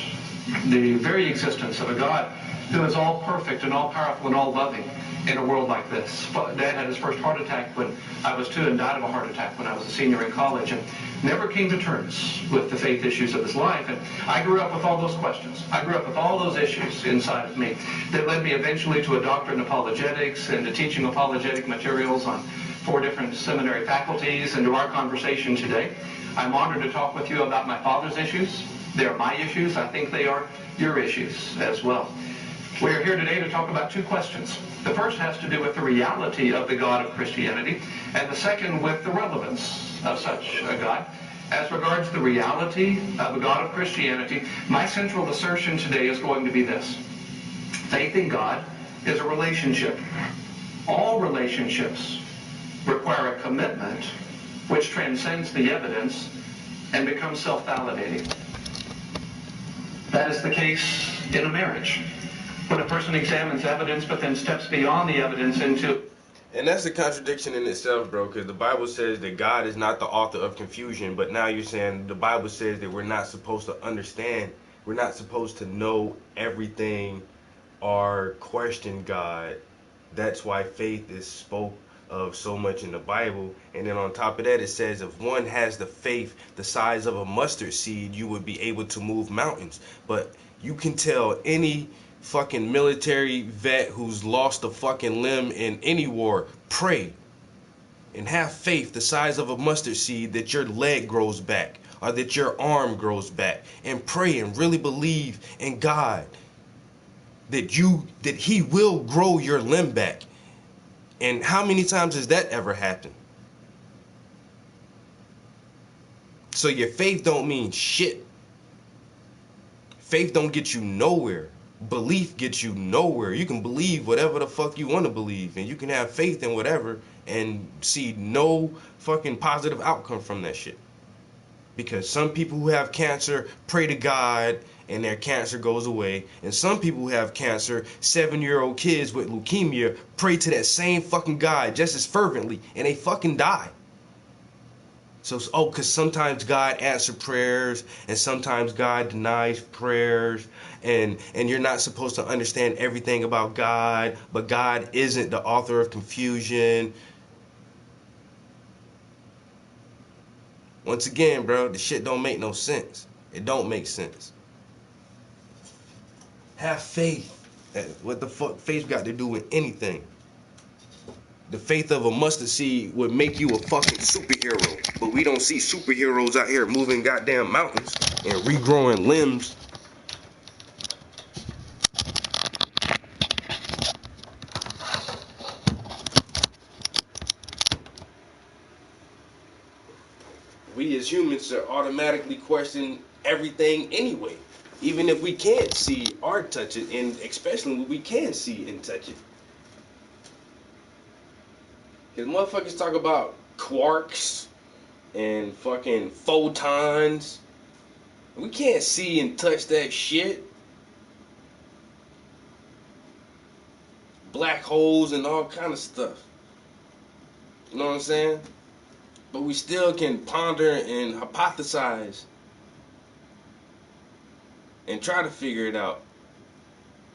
the very existence of a God who is all perfect and all powerful and all loving in a world like this. Dad had his first heart attack when I was 2 and died of a heart attack when I was a senior in college and never came to terms with the faith issues of his life. And I grew up with all those questions. I grew up with all those issues inside of me that led me eventually to a doctorate in apologetics and to teaching apologetic materials on 4 different seminary faculties and to our conversation today. I'm honored to talk with you about my father's issues. They're my issues. I think they are your issues as well. We are here today to talk about 2 questions. The first has to do with the reality of the God of Christianity, and the second with the relevance of such a God. As regards the reality of the God of Christianity, my central assertion today is going to be this. Faith in God is a relationship. All relationships require a commitment which transcends the evidence and becomes self-validating. That is the case in a marriage. When a person examines evidence but then steps beyond the evidence into... And that's a contradiction in itself, bro, because the Bible says that God is not the author of confusion, but now you're saying the Bible says that we're not supposed to understand, we're not supposed to know everything or question God. That's why faith is spoke of so much in the Bible. And then on top of that, it says if one has the faith the size of a mustard seed, you would be able to move mountains. But you can tell any fucking military vet who's lost a fucking limb in any war, pray and have faith the size of a mustard seed that your leg grows back or that your arm grows back, and pray and really believe in God that he will grow your limb back. And how many times has that ever happened? So your faith don't mean shit. Faith don't get you nowhere. Belief gets you nowhere. You can believe whatever the fuck you want to believe, and you can have faith in whatever and see no fucking positive outcome from that shit. Because some people who have cancer pray to God and their cancer goes away, and some people who have cancer, 7-year-old kids with leukemia, pray to that same fucking God just as fervently, and they fucking die. So, because sometimes God answers prayers and sometimes God denies prayers, and you're not supposed to understand everything about God, but God isn't the author of confusion. Once again, bro, the shit don't make no sense. It don't make sense. Have faith. What the fuck faith got to do with anything? The faith of a mustard seed would make you a fucking superhero. But we don't see superheroes out here moving goddamn mountains and regrowing limbs. We as humans are automatically questioning everything anyway. Even if we can't see or touch it, and especially when we can see and touch it. Because motherfuckers talk about quarks and fucking photons. We can't see and touch that shit. Black holes and all kind of stuff. You know what I'm saying? But we still can ponder and hypothesize and try to figure it out.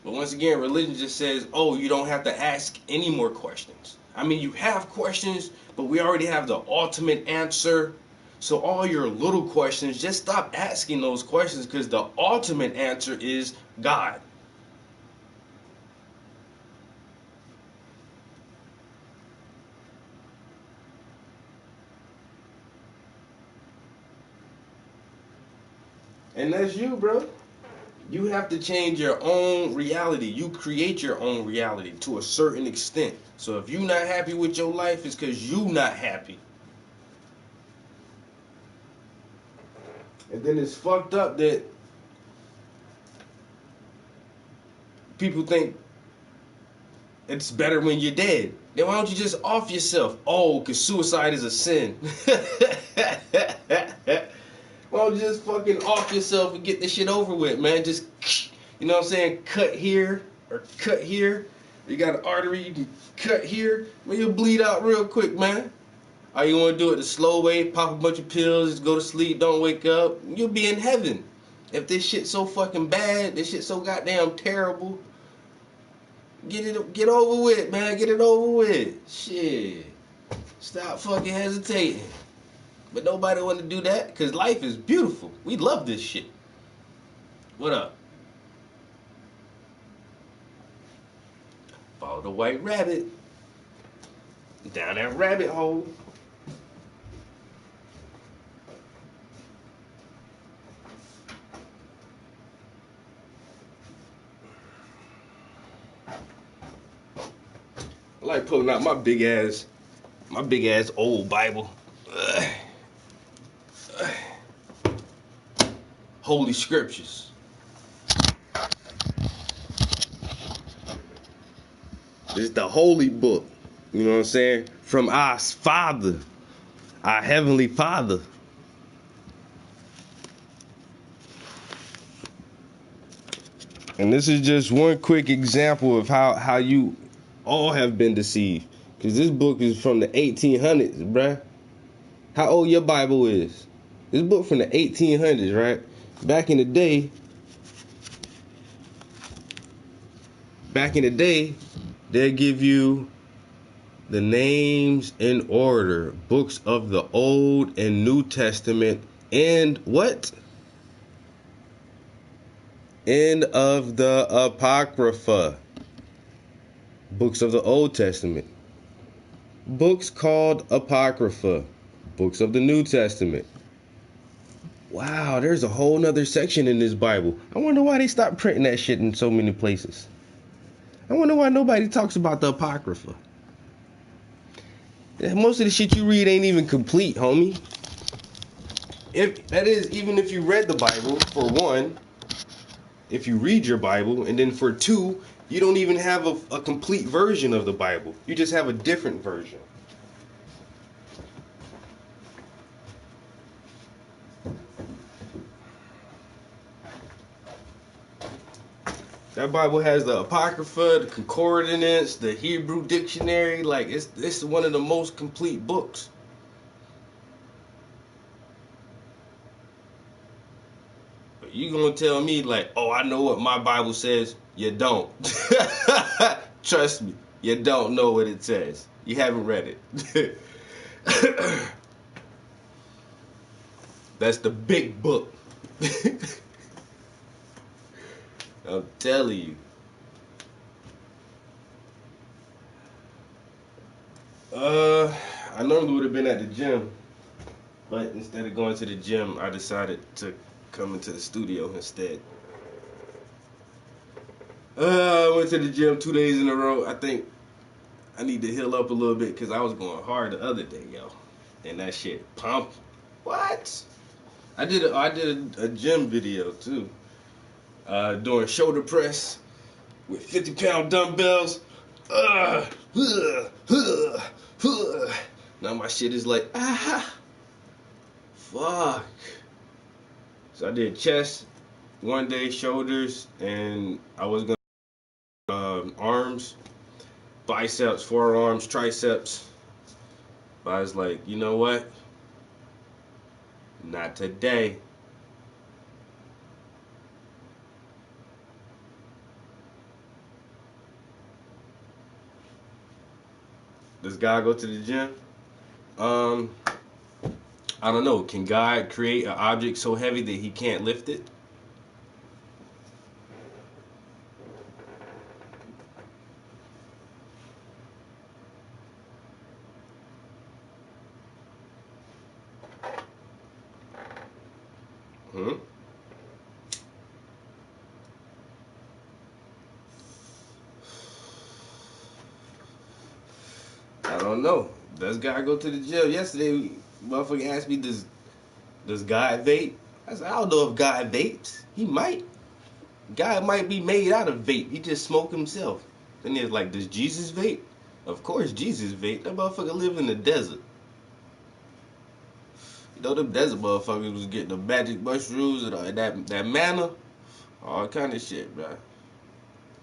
But once again, religion just says, oh, you don't have to ask any more questions. I mean, you have questions, but we already have the ultimate answer. So all your little questions, just stop asking those questions, because the ultimate answer is God. And that's you, bro. You have to change your own reality. You create your own reality to a certain extent. So if you're not happy with your life, it's because you're not happy. And then it's fucked up that people think it's better when you're dead. Then why don't you just off yourself? Oh, because suicide is a sin. Why don't you just fucking off yourself and get this shit over with, man? Just, you know what I'm saying, cut here or cut here. You got an artery, you can cut here. Well, you'll bleed out real quick, man. Or you want to do it the slow way, pop a bunch of pills, just go to sleep, don't wake up. You'll be in heaven. If this shit's so fucking bad, this shit's so goddamn terrible, get over with, man. Get it over with. Shit. Stop fucking hesitating. But nobody want to do that, because life is beautiful. We love this shit. What up? Follow the white rabbit down that rabbit hole. I like pulling out my big ass old Bible. Holy Scriptures. This is the holy book. You know what I'm saying? From our Father, our Heavenly Father. And this is just one quick example of how you all have been deceived. Because this book is from the 1800s, bruh. How old your Bible is? This book from the 1800s, right? Back in the day, they'll give you the names in order, books of the Old and New Testament, and what? end of the Apocrypha, books of the Old Testament, books called Apocrypha, books of the New Testament. Wow, there's a whole nother section in this Bible. I wonder why they stopped printing that shit in so many places. I wonder why nobody talks about the Apocrypha. Most of the shit you read ain't even complete, homie. Even if you read the Bible, for one, if you read your Bible, and then for two, you don't even have a complete version of the Bible. You just have a different version. That Bible has the Apocrypha, the Concordance, the Hebrew dictionary. Like, it's one of the most complete books. But you gonna tell me, like, oh, I know what my Bible says? You don't. Trust me, you don't know what it says. You haven't read it. That's the big book. I'm telling you. I normally would have been at the gym, but instead of going to the gym, I decided to come into the studio instead. I went to the gym 2 days in a row. I think I need to heal up a little bit because I was going hard the other day, yo. And that shit pumped. What? I did a gym video too. Doing shoulder press with 50-pound dumbbells. Now my shit is like, fuck. So I did chest one day, shoulders, and I was gonna arms, biceps, forearms, triceps. But I was like, you know what? Not today. Does God go to the gym? I don't know. Can God create an object so heavy that he can't lift it? I don't know. Does God go to the gym? Yesterday, motherfucker asked me, does God vape? I said, I don't know if God vapes. He might. God might be made out of vape. He just smoke himself. Then he's like, does Jesus vape? Of course Jesus vape. That motherfucker live in the desert. You know them desert motherfuckers was getting the magic mushrooms and that manna. All kind of shit, bro.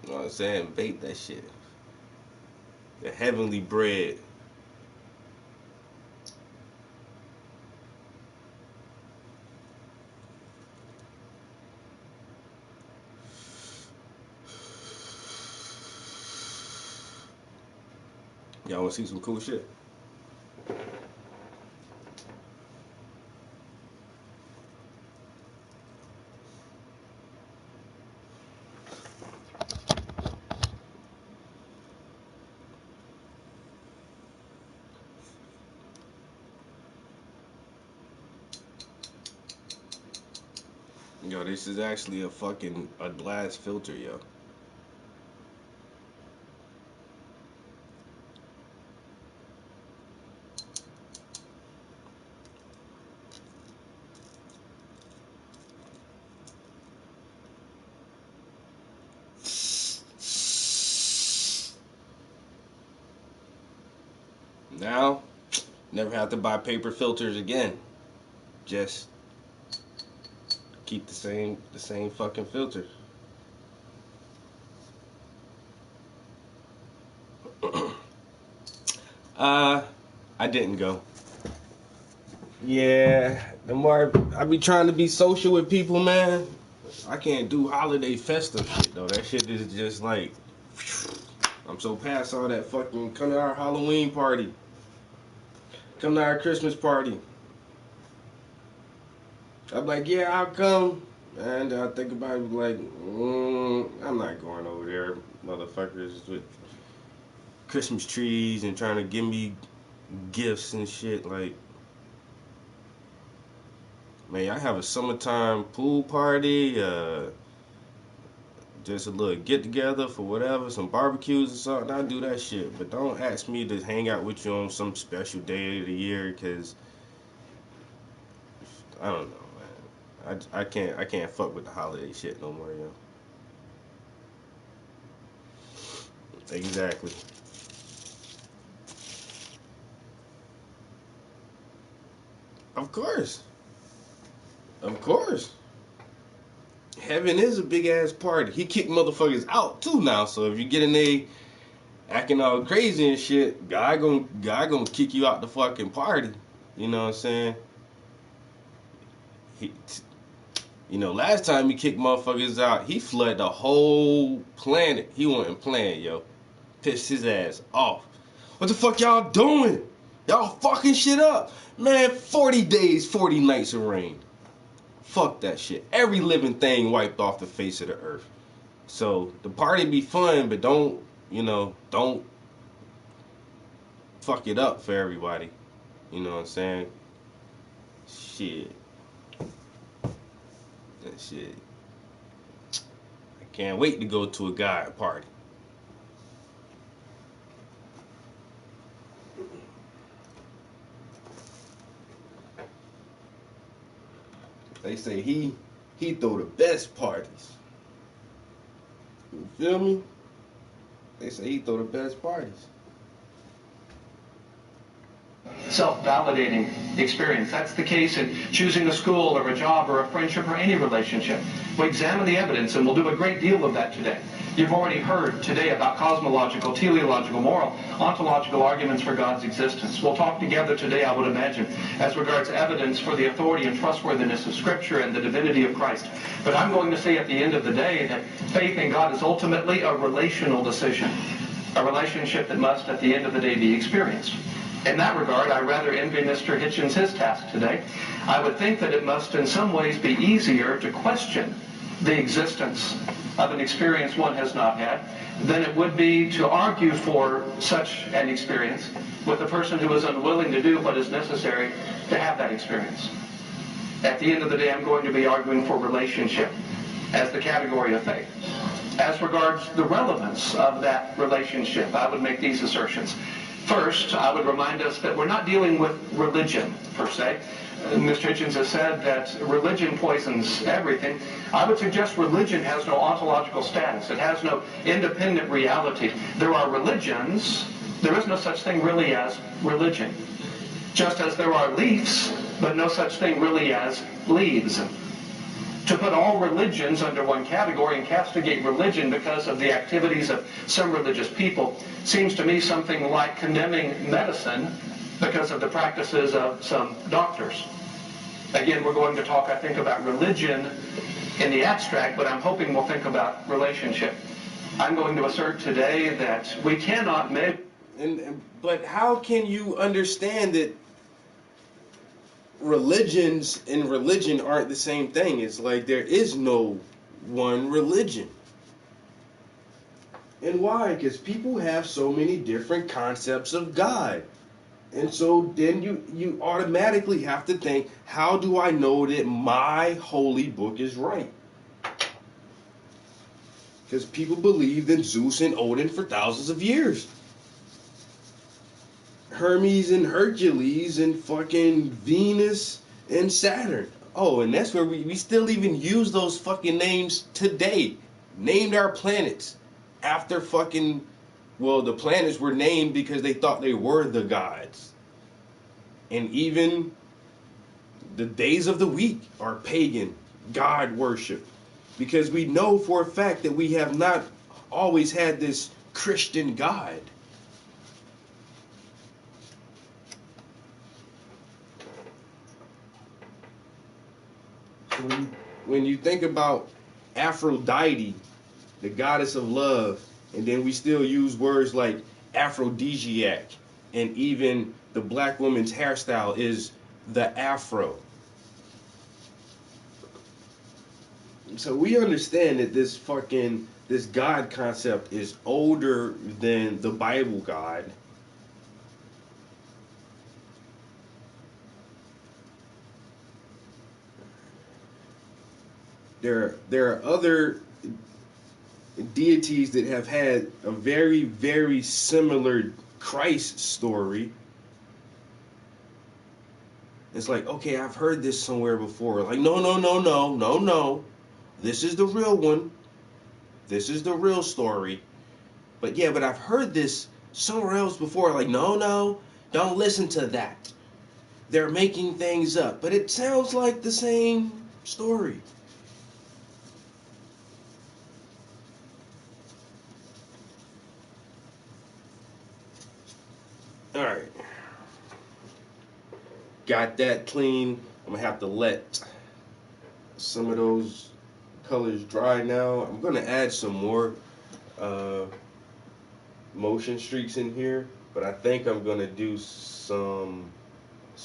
You know what I'm saying? Vape that shit. The heavenly bread. Y'all want to see some cool shit? Yo, this is actually a glass filter, yo. Now, never have to buy paper filters again. Just keep the same fucking filter. I didn't go. Yeah, the more I be trying to be social with people, man, I can't do holiday festive shit though. That shit is just like, I'm so past all that fucking come to our Halloween party. Come to our Christmas party. I'm like, yeah, I'll come. And I think about it like, I'm not going over there, motherfuckers, with Christmas trees and trying to give me gifts and shit. Like, man, I have a summertime pool party, just a little get together for whatever, some barbecues or something. I'll do that shit. But don't ask me to hang out with you on some special day of the year, because I don't know, man. I can't fuck with the holiday shit no more, yo. Exactly. Of course. Of course. Heaven is a big ass party. He kicked motherfuckers out too now. So if you get in there acting all crazy and shit, God gonna kick you out the fucking party. You know what I'm saying? He, last time he kicked motherfuckers out, he flooded the whole planet. He wasn't playing, yo. Pissed his ass off. What the fuck y'all doing? Y'all fucking shit up. Man, 40 days, 40 nights of rain. Fuck that shit. Every living thing wiped off the face of the earth. So the party be fun, but don't fuck it up for everybody. You know what I'm saying? Shit. That shit. I can't wait to go to a God party. They say he throw the best parties. You feel me? They say he throw the best parties. Self-validating experience. That's the case in choosing a school or a job or a friendship or any relationship. We examine the evidence, and we'll do a great deal of that today. You've already heard today about cosmological, teleological, moral, ontological arguments for God's existence. We'll talk together today, I would imagine, as regards evidence for the authority and trustworthiness of Scripture and the divinity of Christ. But I'm going to say at the end of the day that faith in God is ultimately a relational decision, a relationship that must, at the end of the day, be experienced. In that regard, I rather envy Mr. Hitchens his task today. I would think that it must in some ways be easier to question the existence of an experience one has not had than it would be to argue for such an experience with a person who is unwilling to do what is necessary to have that experience. At the end of the day, I'm going to be arguing for relationship as the category of faith. As regards the relevance of that relationship, I would make these assertions. First, I would remind us that we're not dealing with religion, per se. Mr. Hitchens has said that religion poisons everything. I would suggest religion has no ontological status. It has no independent reality. There are religions. There is no such thing really as religion. Just as there are leaves, but no such thing really as leaves. To put all religions under one category and castigate religion because of the activities of some religious people seems to me something like condemning medicine because of the practices of some doctors. Again, we're going to talk, I think, about religion in the abstract, but I'm hoping we'll think about relationship. I'm going to assert today that we cannot make... But how can you understand that religions and religion aren't the same thing? It's like there is no one religion. And why? Because people have so many different concepts of God. And so then you automatically have to think, how do I know that my holy book is right? Because people believed in Zeus and Odin for thousands of years. Hermes and Hercules and fucking Venus and Saturn. Oh, and that's where we still even use those fucking names today. Named our planets after fucking, well, the planets were named because they thought they were the gods. And even the days of the week are pagan god worship. Because we know for a fact that we have not always had this Christian God. When you think about Aphrodite, the goddess of love, and then we still use words like aphrodisiac, and even the black woman's hairstyle is the afro. So we understand that this God concept is older than the Bible God. There are other deities that have had a very, very similar Christ story. It's like, okay, I've heard this somewhere before. Like, no, no, no, no, no, no. This is the real one. This is the real story. But yeah, but I've heard this somewhere else before. Like, no, no, don't listen to that. They're making things up. But it sounds like the same story. All right. Got that clean. I'm going to have to let some of those colors dry now. I'm going to add some more motion streaks in here, but I think I'm going to do some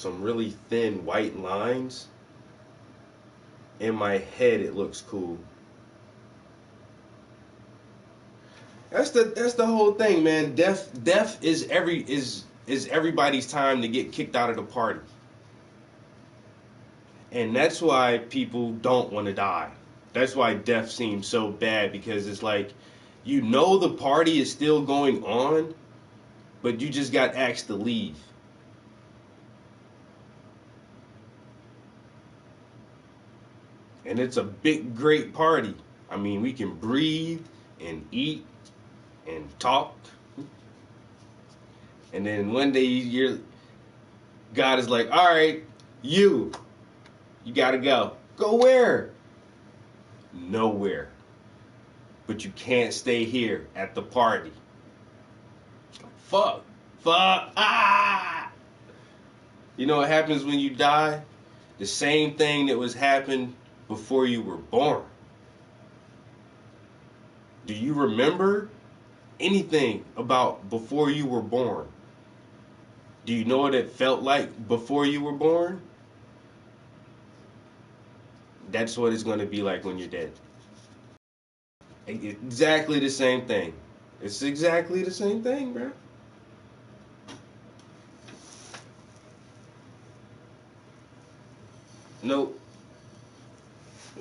really thin white lines. In my head, it looks cool. That's the whole thing, man. Death is everybody's time to get kicked out of the party. And that's why people don't want to die. That's why death seems so bad, because it's like, you know, the party is still going on, but you just got asked to leave. And it's a big, great party. I mean, we can breathe and eat and talk. And then one day God is like, all right, you gotta go. Go where? Nowhere. But you can't stay here at the party. Fuck. Ah! You know what happens when you die? The same thing that was happened before you were born. Do you remember anything about before you were born? Do you know what it felt like before you were born? That's what it's going to be like when you're dead. Exactly the same thing. It's exactly the same thing, bro. Nope.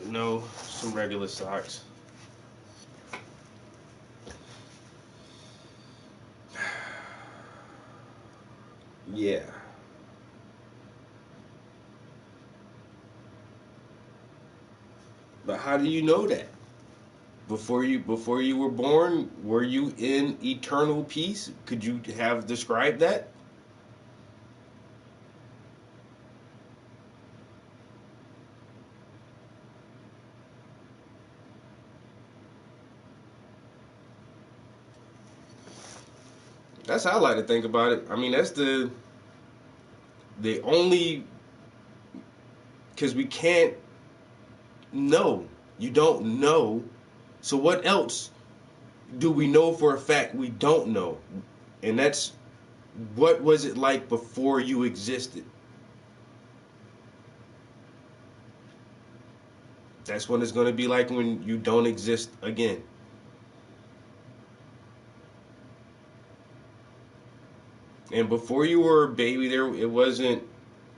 No, some regular socks. Yeah. But how do you know that? Before you were born, were you in eternal peace? Could you have described that? That's how I like to think about it. I mean, that's the only, because we can't know. You don't know. So what else do we know for a fact we don't know? And that's, what was it like before you existed? That's what it's going to be like when you don't exist again. And before you were a baby, it wasn't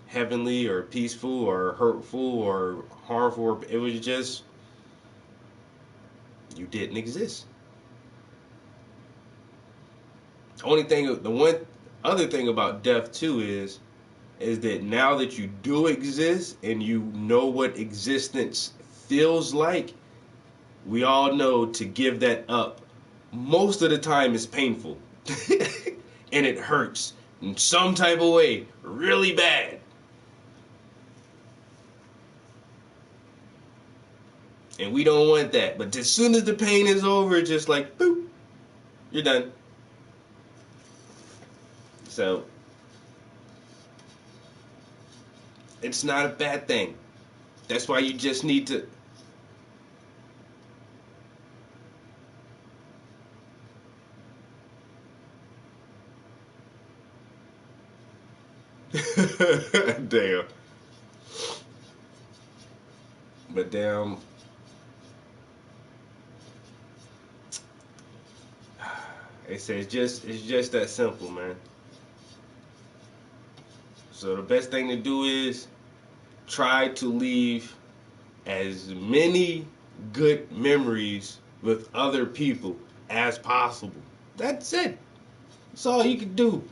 heavenly or peaceful or hurtful or harmful. It was just, you didn't exist. The one other thing about death too is that now that you do exist and you know what existence feels like, we all know to give that up most of the time is painful. And it hurts in some type of way really bad. And we don't want that. But as soon as the pain is over, it's just like, boop, you're done. So, it's not a bad thing. That's why you just need to... Damn. But damn, They say it's just that simple, man. So the best thing to do is try to leave as many good memories with other people as possible. That's it. That's all you can do.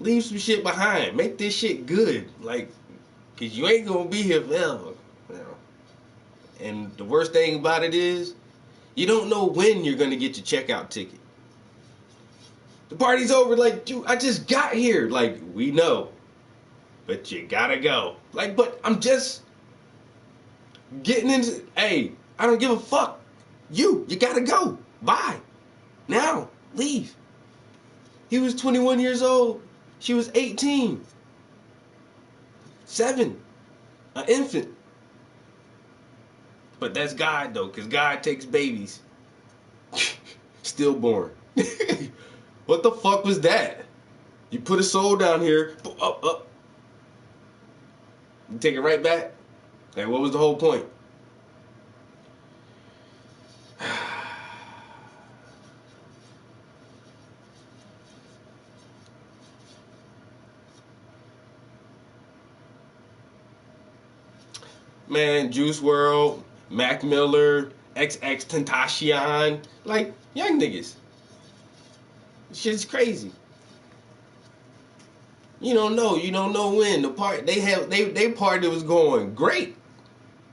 Leave some shit behind. Make this shit good. Like, cause you ain't gonna be here forever. You know? And the worst thing about it is, you don't know when you're gonna get your checkout ticket. The party's over, like, dude, I just got here. Like, we know. But you gotta go. Like, but I'm just getting into, hey, I don't give a fuck. You gotta go. Bye. Now, leave. He was 21 years old. She was 18. 7. An infant. But that's God, though, because God takes babies. Stillborn. What the fuck was that? You put a soul down here. Up. You take it right back. Like, what was the whole point? Man, Juice WRLD, Mac Miller, XX Tentacion, like young niggas. Shit's crazy. You don't know when the party they party was going great.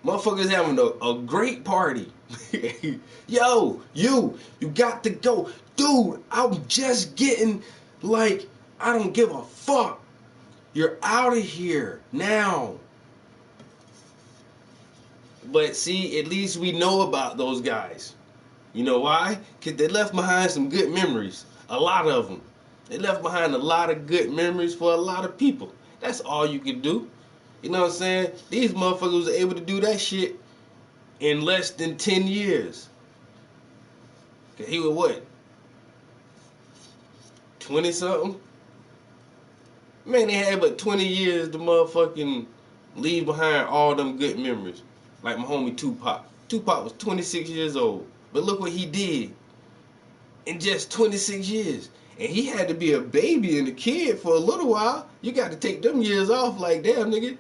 Motherfuckers having a great party. Yo, you got to go. Dude, I'm just getting, like, I don't give a fuck. You're out of here now. But see, at least we know about those guys. You know why? Because they left behind some good memories. A lot of them. They left behind a lot of good memories for a lot of people. That's all you can do. You know what I'm saying? These motherfuckers were able to do that shit in less than 10 years. Cause he was what? 20-something? Man, they had but 20 years to motherfucking leave behind all them good memories. Like my homie Tupac. Tupac was 26 years old. But look what he did in just 26 years. And he had to be a baby and a kid for a little while. You got to take them years off, like, damn, nigga.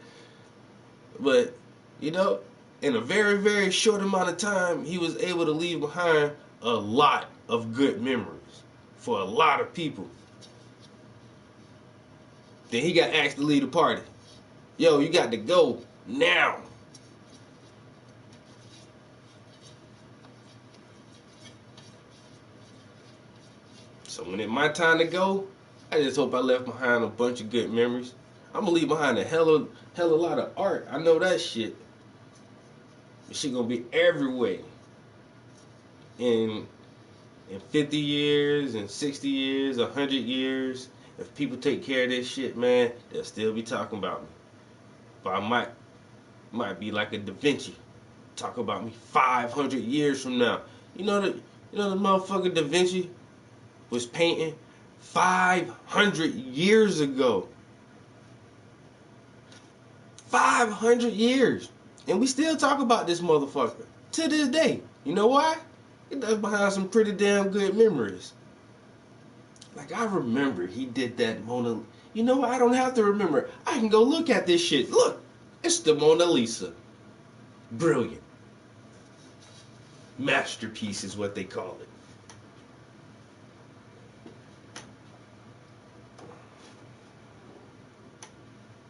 But, you know, in a very, very short amount of time, he was able to leave behind a lot of good memories for a lot of people. Then he got asked to lead the party. Yo, you got to go now. So when it's my time to go, I just hope I left behind a bunch of good memories. I'm gonna leave behind a hell of a lot of art. I know that shit. This shit gonna be everywhere. In 50 years, in 60 years, 100 years, if people take care of this shit, man, they'll still be talking about me. But I might be like a Da Vinci, talk about me 500 years from now. You know the motherfucker Da Vinci was painting 500 years ago. 500 years. And we still talk about this motherfucker to this day. You know why? It does behind some pretty damn good memories. Like, I remember he did that Mona. You know what? I don't have to remember. I can go look at this shit. Look, it's the Mona Lisa. Brilliant. Masterpiece is what they call it.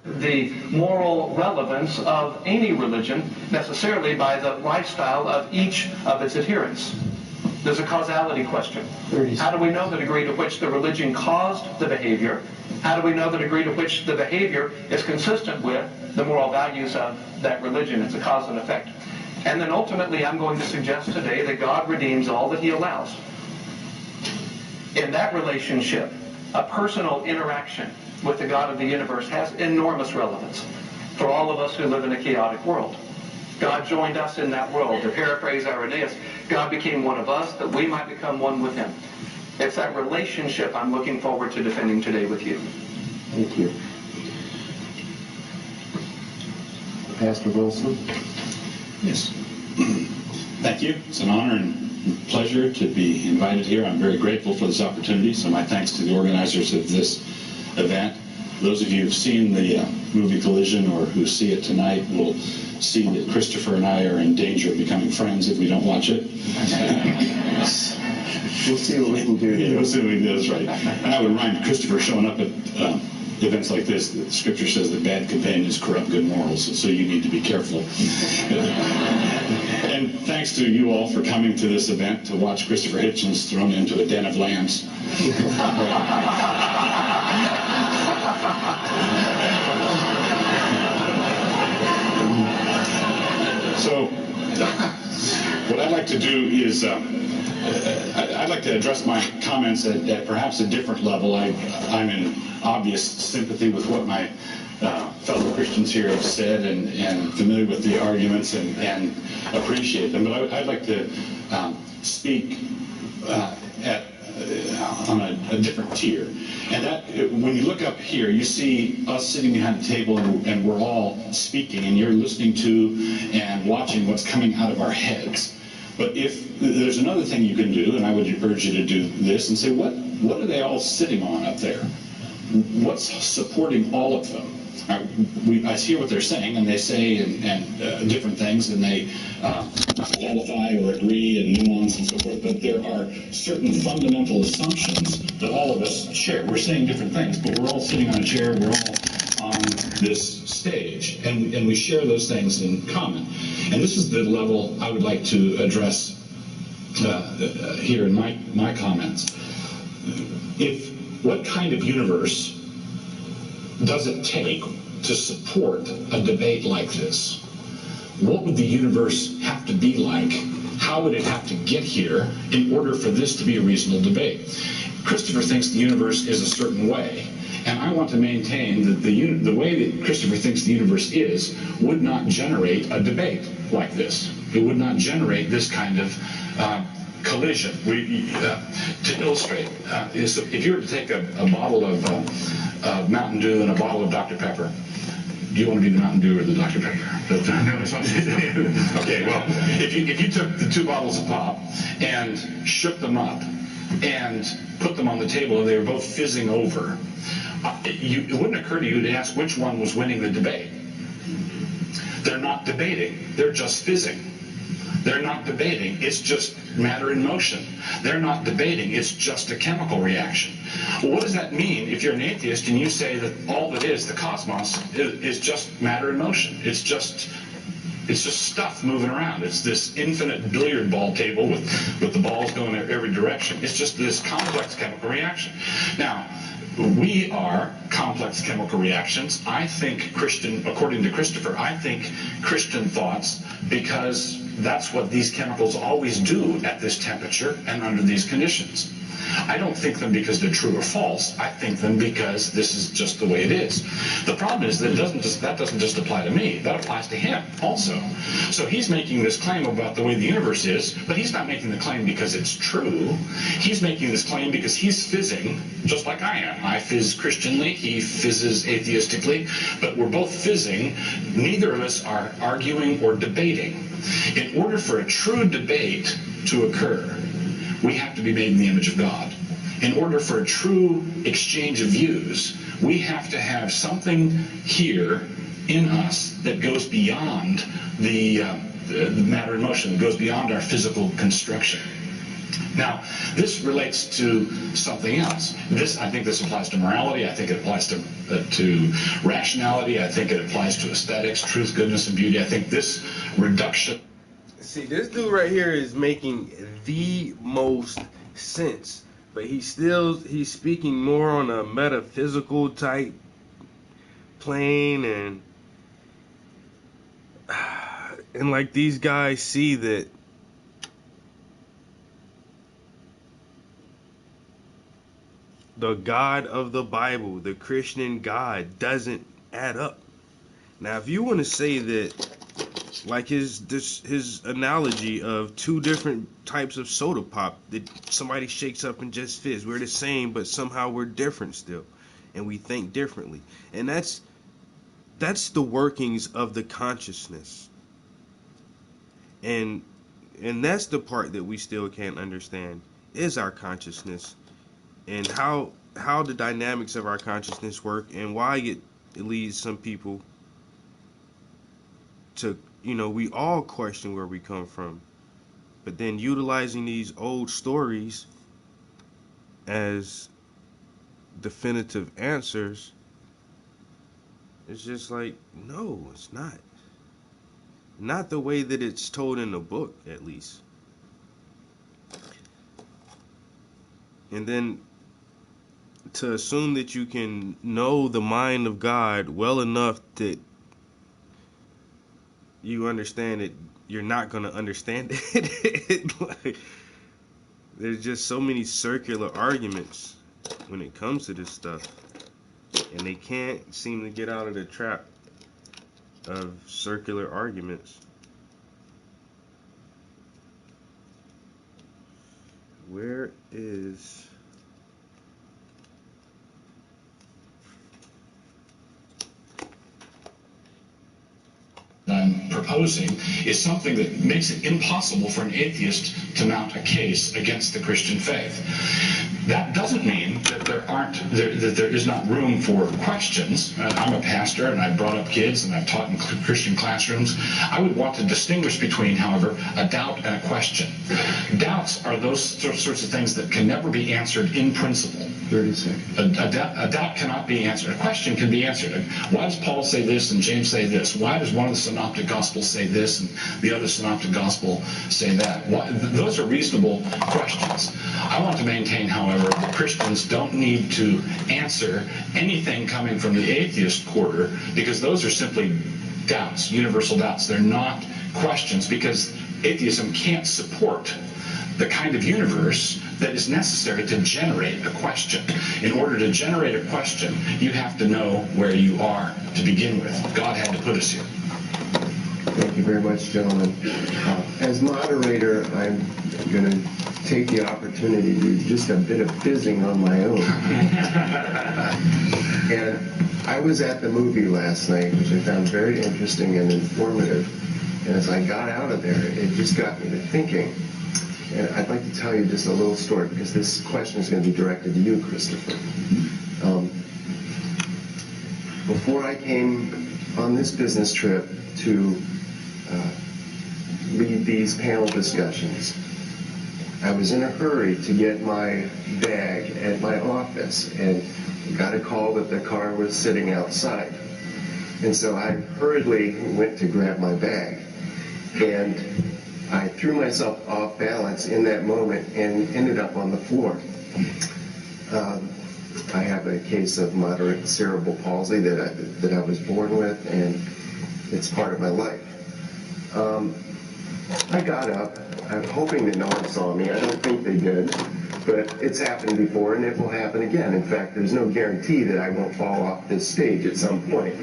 The moral relevance of any religion necessarily by the lifestyle of each of its adherents. There's a causality question. How do we know the degree to which the religion caused the behavior? How do we know the degree to which the behavior is consistent with the moral values of that religion? It's a cause and effect. And then ultimately, I'm going to suggest today that God redeems all that he allows. In that relationship, a personal interaction with the God of the universe has enormous relevance for all of us who live in a chaotic world. God joined us in that world. To paraphrase Irenaeus, God became one of us that we might become one with him. It's that relationship I'm looking forward to defending today with you. Thank you. Pastor Wilson? Yes. Thank you. It's an honor and pleasure to be invited here. I'm very grateful for this opportunity, so my thanks to the organizers of this event. Those of you who've seen the movie Collision or who see it tonight will see that Christopher and I are in danger of becoming friends if we don't watch it. We'll see what we can do. We'll see what we can do, that's right. And I would remind Christopher, showing up at events like this, the scripture says that bad companions corrupt good morals, so you need to be careful. And thanks to you all for coming to this event to watch Christopher Hitchens thrown into a den of lambs. So, what I'd like to do is, I'd like to address my comments at perhaps a different level. I'm in obvious sympathy with what my fellow Christians here have said and familiar with the arguments and appreciate them. But I'd like to speak on a different tier. And that, when you look up here, you see us sitting behind the table and we're all speaking and you're listening to and watching what's coming out of our heads. But if there's another thing you can do, and I would urge you to do this and say, what are they all sitting on up there? What's supporting all of them? I hear what they're saying, and they say and different things, and they qualify or agree and nuance and so forth, but there are certain fundamental assumptions that all of us share. We're saying different things, but we're all sitting on a chair, we're all on this stage, and we share those things in common. And this is the level I would like to address here in my comments. What kind of universe does it take to support a debate like this? What would the universe have to be like? How would it have to get here in order for this to be a reasonable debate? Christopher thinks the universe is a certain way, and I want to maintain that the way that Christopher thinks the universe is would not generate a debate like this. It would not generate this kind of collision. To illustrate, if you were to take a bottle of Mountain Dew and a bottle of Dr. Pepper, do you want to be the Mountain Dew or the Dr. Pepper? Okay, well, if you took the two bottles of pop and shook them up and put them on the table and they were both fizzing over, it wouldn't occur to you to ask which one was winning the debate. They're not debating, they're just fizzing. They're not debating, it's just matter in motion. They're not debating, it's just a chemical reaction. Well, what does that mean if you're an atheist and you say that all that is, the cosmos, is just matter in motion? It's just stuff moving around. It's this infinite billiard ball table with the balls going in every direction. It's just this complex chemical reaction. Now, we are complex chemical reactions. I think according to Christopher, I think Christian thoughts because that's what these chemicals always do at this temperature and under these conditions. I don't think them because they're true or false. I think them because this is just the way it is. The problem is that that doesn't just apply to me. That applies to him also. So he's making this claim about the way the universe is, but he's not making the claim because it's true. He's making this claim because he's fizzing, just like I am. I fizz Christianly, he fizzes atheistically, but we're both fizzing. Neither of us are arguing or debating. In order for a true debate to occur, we have to be made in the image of God. In order for a true exchange of views, we have to have something here in us that goes beyond the matter in motion, that goes beyond our physical construction. Now, this relates to something else. I think this applies to morality. I think it applies to rationality. I think it applies to aesthetics, truth, goodness, and beauty. I think this reduction... See, this dude right here is making the most sense, but he's speaking more on a metaphysical type plane, and like these guys see that the God of the Bible, the Christian God, doesn't add up. Now, if you want to say that, like his analogy of two different types of soda pop that somebody shakes up and just fizz. We're the same, but somehow we're different still, and we think differently. And that's the workings of the consciousness. And And that's the part that we still can't understand, is our consciousness, and how the dynamics of our consciousness work, and why it leads some people to, we all question where we come from. But then utilizing these old stories as definitive answers, it's just like, no, it's not. Not the way that it's told in the book, at least. And then to assume that you can know the mind of God well enough that you understand it, you're not going to understand it. Like, there's just so many circular arguments when it comes to this stuff. And they can't seem to get out of the trap of circular arguments. Where is... I'm proposing is something that makes it impossible for an atheist to mount a case against the Christian faith. That doesn't mean that there is not room for questions. I'm a pastor and I've brought up kids and I've taught in Christian classrooms. I would want to distinguish between, however, a doubt and a question. Doubts are those sorts of things that can never be answered in principle. 30 seconds. A doubt cannot be answered. A question can be answered. Why does Paul say this and James say this? Why does one of the synoptic gospels say this and the other synoptic gospel say that? Those are reasonable questions. I want to maintain, however, that Christians don't need to answer anything coming from the atheist quarter, because those are simply doubts, universal doubts. They're not questions, because atheism can't support the kind of universe that is necessary to generate a question. In order to generate a question, you have to know where you are to begin with. God had to put us here. Thank you very much, gentlemen. As moderator, I'm going to take the opportunity to do just a bit of fizzing on my own. And I was at the movie last night, which I found very interesting and informative. And as I got out of there, it just got me to thinking. And I'd like to tell you just a little story, because this question is going to be directed to you, Christopher. Before I came on this business trip to lead these panel discussions, I was in a hurry to get my bag at my office and got a call that the car was sitting outside. And so I hurriedly went to grab my bag. And I threw myself off balance in that moment and ended up on the floor. I have a case of moderate cerebral palsy that I was born with, and it's part of my life. I got up. I'm hoping that no one saw me. I don't think they did, but it's happened before, and it will happen again. In fact, there's no guarantee that I won't fall off this stage at some point.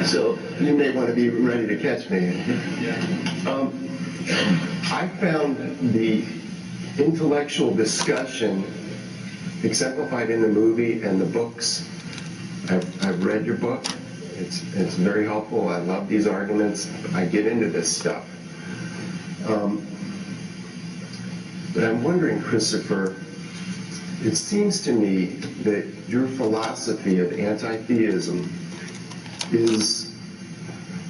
So you may want to be ready to catch me. I found the intellectual discussion exemplified in the movie and the books. I've read your book. It's very helpful. I love these arguments. I get into this stuff. But I'm wondering, Christopher, it seems to me that your philosophy of anti-theism is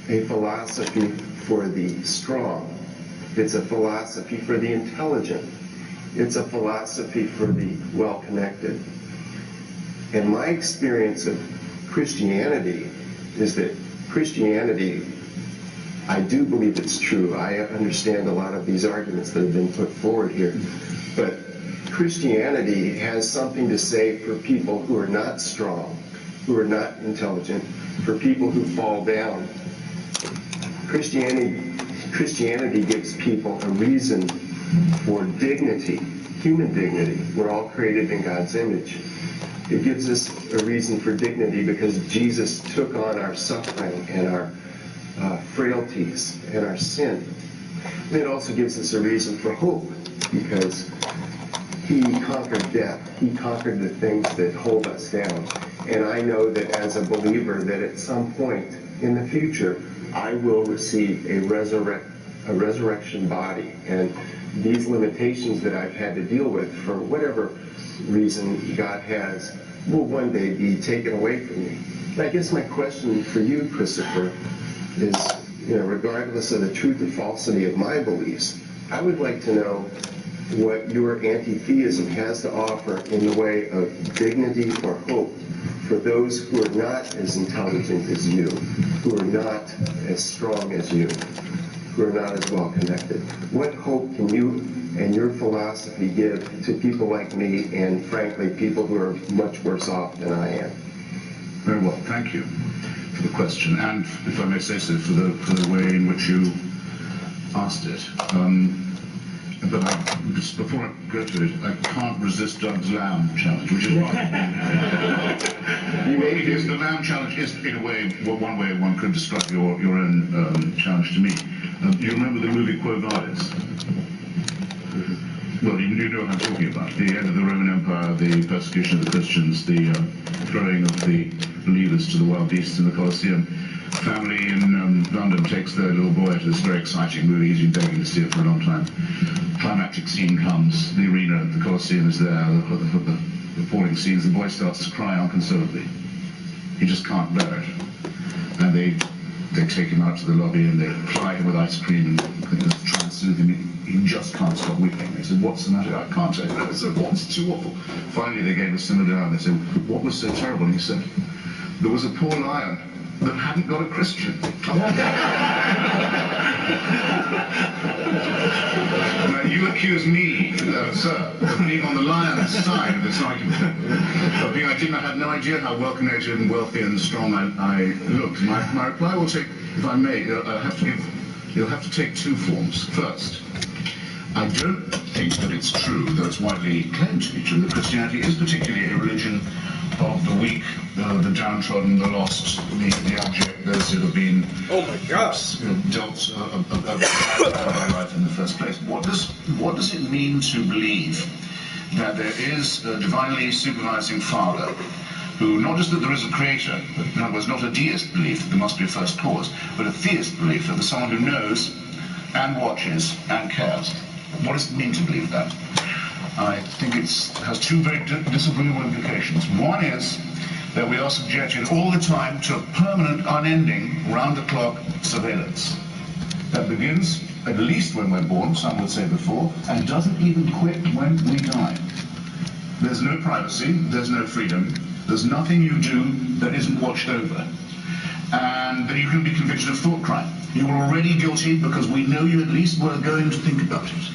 a philosophy for the strong. It's a philosophy for the intelligent. It's a philosophy for the well-connected. And my experience of Christianity is that Christianity, I do believe it's true. I understand a lot of these arguments that have been put forward here. But Christianity has something to say for people who are not strong, who are not intelligent, for people who fall down. Christianity gives people a reason for dignity, human dignity. We're all created in God's image. It gives us a reason for dignity because Jesus took on our suffering and our frailties and our sin. And it also gives us a reason for hope because he conquered death. He conquered the things that hold us down. And I know that as a believer that at some point in the future, I will receive a a resurrection body, and these limitations that I've had to deal with for whatever reason God has will one day be taken away from me. And I guess my question for you, Christopher, is, regardless of the truth or falsity of my beliefs, I would like to know what your anti-theism has to offer in the way of dignity or hope for those who are not as intelligent as you, who are not as strong as you, who are not as well connected. What hope can you and your philosophy give to people like me and, frankly, people who are much worse off than I am? Very well, thank you for the question, and if I may say so, for the way in which you asked it. But just before I go to it, I can't resist Doug's lamb challenge, which is what it is. The lamb challenge is, in a way, one way one could describe your own challenge to me. You remember the movie Quo Vadis? Well, you know what I'm talking about. The end of the Roman Empire, the persecution of the Christians, the throwing of the believers to the wild beasts in the Colosseum. Family in London takes their little boy to this very exciting movie. He's been begging to see it for a long time. Climactic scene comes. The arena, the Colosseum is there. The appalling scenes. The boy starts to cry unconsolably. He just can't bear it. And they take him out to the lobby and they ply him with ice cream and try and soothe him. He just can't stop weeping. They said, "What's the matter?" "I can't tell you." They said, "What's too awful?" Finally, they gave him a simmer down. They said, "What was so terrible?" And he said, "There was a poor lion that hadn't got a Christian." Now, you accuse me, sir, of being on the lion's side of this argument. Of being, I had no idea how well connected and wealthy and strong I looked. My reply will take, if I may, you'll have to take two forms. First, I don't think that it's true, though it's widely claimed to be true, that Christianity is particularly a religion of the weak, the downtrodden, the lost, the abject, those who have been dealt a bad life in the first place. What does it mean to believe that there is a divinely supervising Father who, not just that there is a creator, but in other words, not a deist belief that there must be a first cause, but a theist belief that there's someone who knows and watches and cares? What does it mean to believe that? I think it has two very disagreeable implications. One is that we are subjected all the time to permanent, unending, round-the-clock surveillance. That begins at least when we're born, some would say before, and doesn't even quit when we die. There's no privacy, there's no freedom, there's nothing you do that isn't watched over. And then you can be convicted of thought crime. You are already guilty because we know you at least were going to think about it.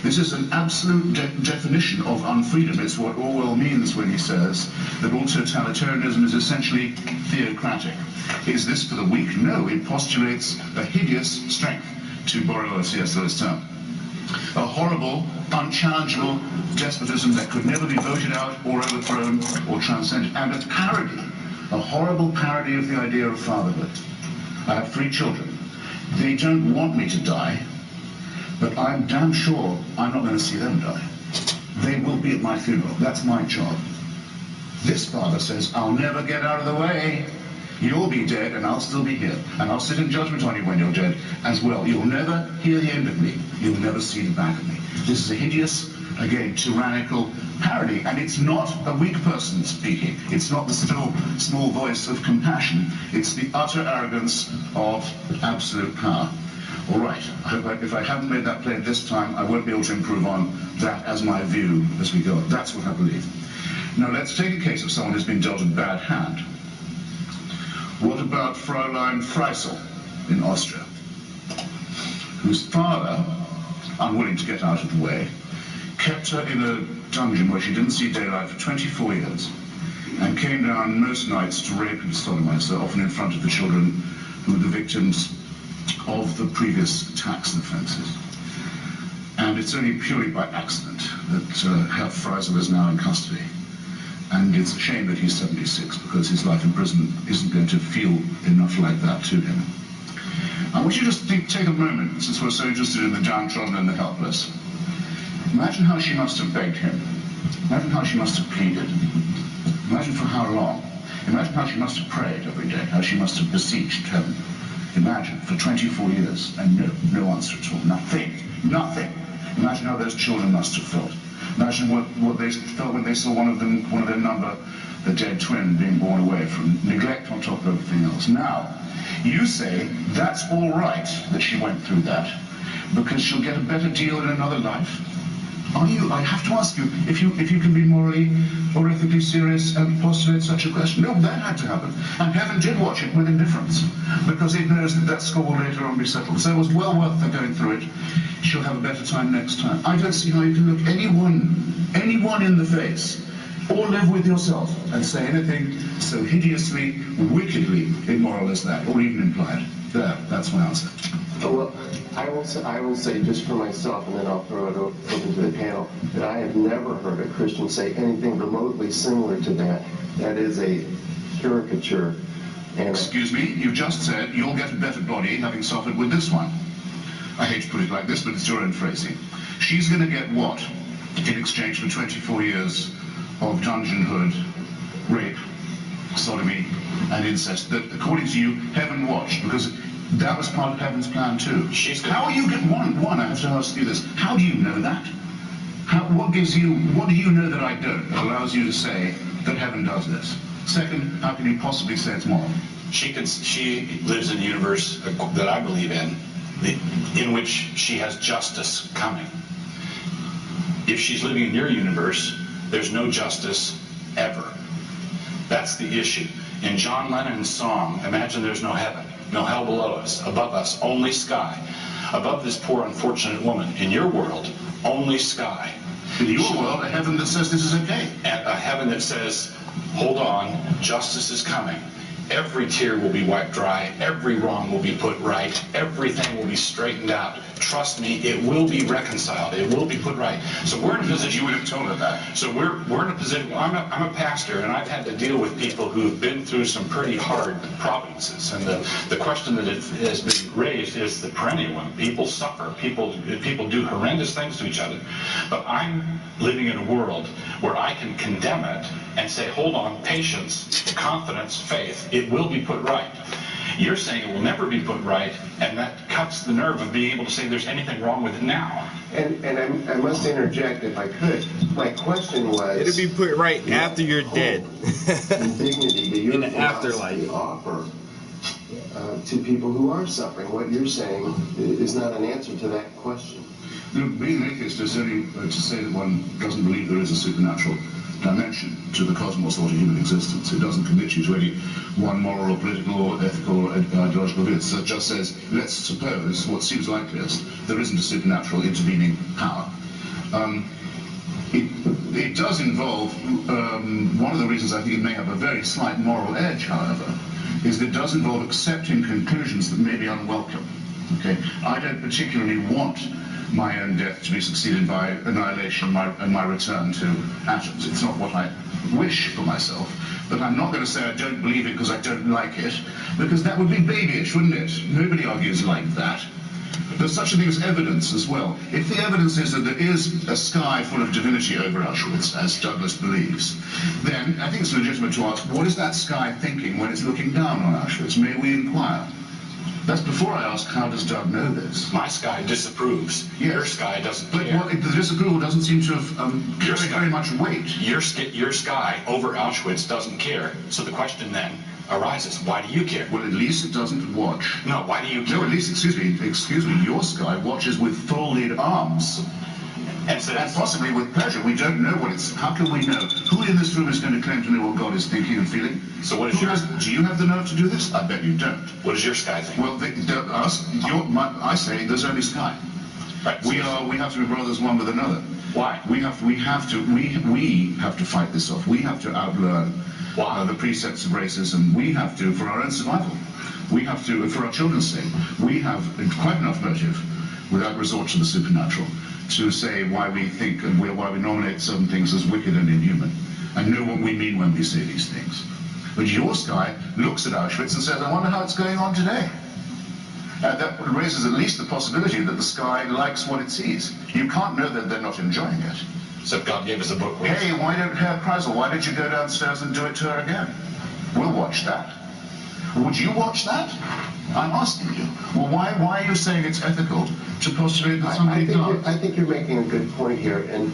This is an absolute definition of unfreedom. It's what Orwell means when he says that all totalitarianism is essentially theocratic. Is this for the weak? No, it postulates a hideous strength, to borrow a C.S. Lewis term. A horrible, unchallengeable despotism that could never be voted out or overthrown or transcended. And a parody, a horrible parody of the idea of fatherhood. I have 3 children. They don't want me to die. But I'm damn sure I'm not going to see them die. They will be at my funeral. That's my job. This father says, "I'll never get out of the way. You'll be dead and I'll still be here. And I'll sit in judgment on you when you're dead as well. You'll never hear the end of me. You'll never see the back of me." This is a hideous, again, tyrannical parody. And it's not a weak person speaking. It's not the still, small voice of compassion. It's the utter arrogance of absolute power. All right, I hope if I haven't made that plain this time, I won't be able to improve on that as my view as we go. That's what I believe. Now let's take a case of someone who's been dealt a bad hand. What about Fräulein Freisel in Austria, whose father, unwilling to get out of the way, kept her in a dungeon where she didn't see daylight for 24 years and came down most nights to rape and sodomize her, often in front of the children who were the victims of the previous attacks and offences. And it's only purely by accident that Herr Freisel is now in custody. And it's a shame that he's 76, because his life in prison isn't going to feel enough like that to him. I want you to just take a moment, since we're so interested in the downtrodden and the helpless. Imagine how she must have begged him. Imagine how she must have pleaded. Imagine for how long. Imagine how she must have prayed every day, how she must have beseeched heaven. Imagine, for 24 years, and no answer at all, nothing. Imagine how those children must have felt. Imagine what they felt when they saw one of their number, the dead twin, being born away from neglect on top of everything else. Now, you say that's all right that she went through that, because she'll get a better deal in another life. I have to ask you if you can be morally or ethically serious and postulate such a question. No, that had to happen. And heaven did watch it with indifference, because it knows that score will later on be settled. So it was well worth her going through it. She'll have a better time next time. I don't see how you can look anyone in the face, or live with yourself and say anything so hideously, wickedly immoral as that, or even implied. There, that's my answer. Well, I will say just for myself, and then I'll throw it open to the panel, that I have never heard a Christian say anything remotely similar to that. That is a caricature. And excuse me, you just said you'll get a better body having suffered with this one. I hate to put it like this, but it's your own phrasing. She's going to get what in exchange for 24 years of dungeonhood, rape, sodomy, and incest that, according to you, heaven watched, because that was part of heaven's plan too. How you get one? I have to ask you this. How do you know that? What do you know that I don't that allows you to say that heaven does this? Second, how can you possibly say it's moral? She lives in a universe that I believe in which she has justice coming. If she's living in your universe, there's no justice ever. That's the issue. In John Lennon's song, imagine there's no heaven, no hell below us, above us, only sky. Above this poor unfortunate woman. In your world, only sky. In your world, a heaven that says this is okay. And a heaven that says, hold on, justice is coming. Every tear will be wiped dry. Every wrong will be put right. Everything will be straightened out. Trust me, it will be reconciled. It will be put right. So we're in a position. You would have told her that. So we're in a position. I'm a pastor, and I've had to deal with people who have been through some pretty hard providences. And the question that has been raised is the perennial one. People suffer. People do horrendous things to each other. But I'm living in a world where I can condemn it and say, hold on, patience, confidence, faith. It will be put right. You're saying it will never be put right, and that cuts the nerve of being able to say there's anything wrong with it now. And I must interject if I could. My question was... It'll be put right after you're dead. And dignity that your in the afterlife offer to people who are suffering. What you're saying is not an answer to that question. Being an atheist is only to say that one doesn't believe there is a supernatural dimension to the cosmos or to human existence. It doesn't commit you to any one moral or political or ethical or ideological view. It just says, let's suppose, what seems likeliest, there isn't a supernatural intervening power. It does involve, one of the reasons I think it may have a very slight moral edge, however, is that it does involve accepting conclusions that may be unwelcome. Okay? I don't particularly want my own death to be succeeded by annihilation and my return to atoms. It's not what I wish for myself, but I'm not going to say I don't believe it because I don't like it, because that would be babyish, wouldn't it? Nobody argues like that. There's such a thing as evidence as well. If the evidence is that there is a sky full of divinity over Auschwitz, as Douglas believes, then I think it's legitimate to ask, what is that sky thinking when it's looking down on Auschwitz? May we inquire? That's before I ask, how does Doug know this? My sky disapproves. Yes. Your sky doesn't But care. the disapproval doesn't seem to have carried very much weight. Your sky over Auschwitz doesn't care. So the question then arises, why do you care? Well, at least it doesn't watch. No, why do you care? No, at least, excuse me, your sky watches with folded arms. And so And possibly with pleasure. We don't know what it's... How can we know? Who in this room is going to claim to know what God is thinking and feeling? So what is Who do you have the nerve to do this? I bet you don't. what does your sky think? Well, I say there's only sky. Right. We have to be brothers one with another. Why? We have to fight this off. We have to outlearn the precepts of racism. We have to, for our own survival. We have to, for our children's sake, we have quite enough motive, without resort to the supernatural, to say why we think and why we nominate certain things as wicked and inhuman, and know what we mean when we say these things. But your sky looks at Auschwitz and says, I wonder how it's going on today. That raises at least the possibility that the sky likes what it sees. You can't know that they're not enjoying it. So God gave us a book. Hey, why don't you go downstairs and do it to her again? We'll watch that. Would you watch that? I'm asking you. Well, why are you saying it's ethical to postulate that somebody does? I think you're making a good point here, and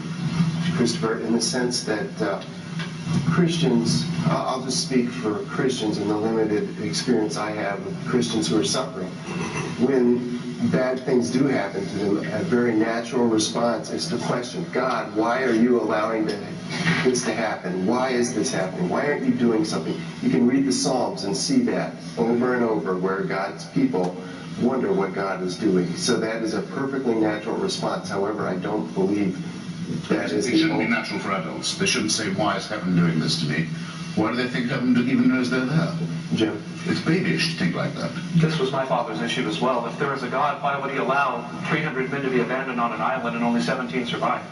Christopher, in the sense that Christians, I'll just speak for Christians in the limited experience I have with Christians who are suffering. When bad things do happen to them, a very natural response is to question, God, why are you allowing this to happen? Why is this happening? Why aren't you doing something? You can read the Psalms and see that over and over, where God's people wonder what God is doing. So that is a perfectly natural response. However, I don't believe that is It shouldn't be natural for adults. They shouldn't say, why is heaven doing this to me? Why do they think heaven even knows they're there? Jim? It's babyish to think like that. This was my father's issue as well. If there is a God, why would he allow 300 men to be abandoned on an island and only 17 survive?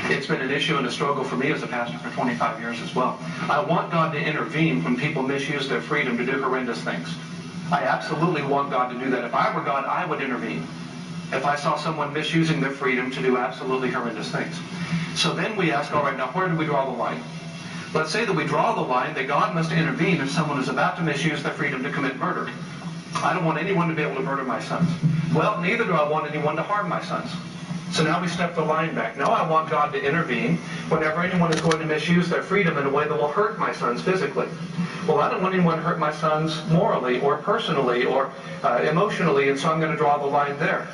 It's been an issue and a struggle for me as a pastor for 25 years as well. I want God to intervene when people misuse their freedom to do horrendous things. I absolutely want God to do that. If I were God, I would intervene if I saw someone misusing their freedom to do absolutely horrendous things. So then we ask, all right, now where do we draw the line? Let's say that we draw the line that God must intervene if someone is about to misuse their freedom to commit murder. I don't want anyone to be able to murder my sons. Well, neither do I want anyone to harm my sons. So now we step the line back. Now I want God to intervene whenever anyone is going to misuse their freedom in a way that will hurt my sons physically. Well, I don't want anyone to hurt my sons morally or personally or emotionally, and so I'm going to draw the line there.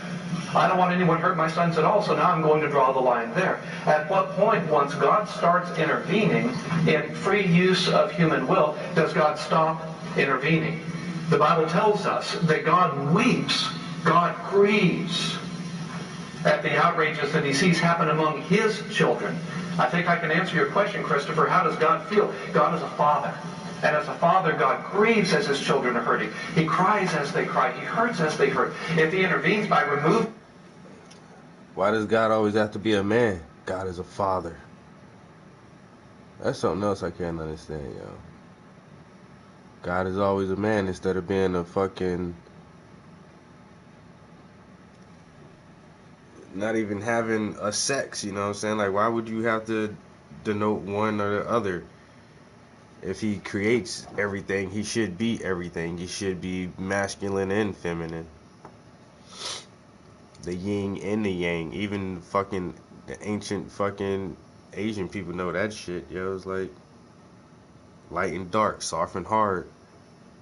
I don't want anyone to hurt my sons at all, so now I'm going to draw the line there. At what point, once God starts intervening in free use of human will, does God stop intervening? The Bible tells us that God weeps, God grieves at the outrages that he sees happen among his children. I think I can answer your question, Christopher. How does God feel? God is a father. And as a father, God grieves as his children are hurting. He cries as they cry. He hurts as they hurt. If he intervenes by removing... Why does God always have to be a man? God is a father. That's something else I can't understand, yo. God is always a man instead of being a fucking... not even having a sex, you know what I'm saying? Like, why would you have to denote one or the other? If he creates everything, he should be everything. He should be masculine and feminine. The yin and the yang. Even fucking the ancient fucking Asian people know that shit, yo. It's like light and dark, soft and hard,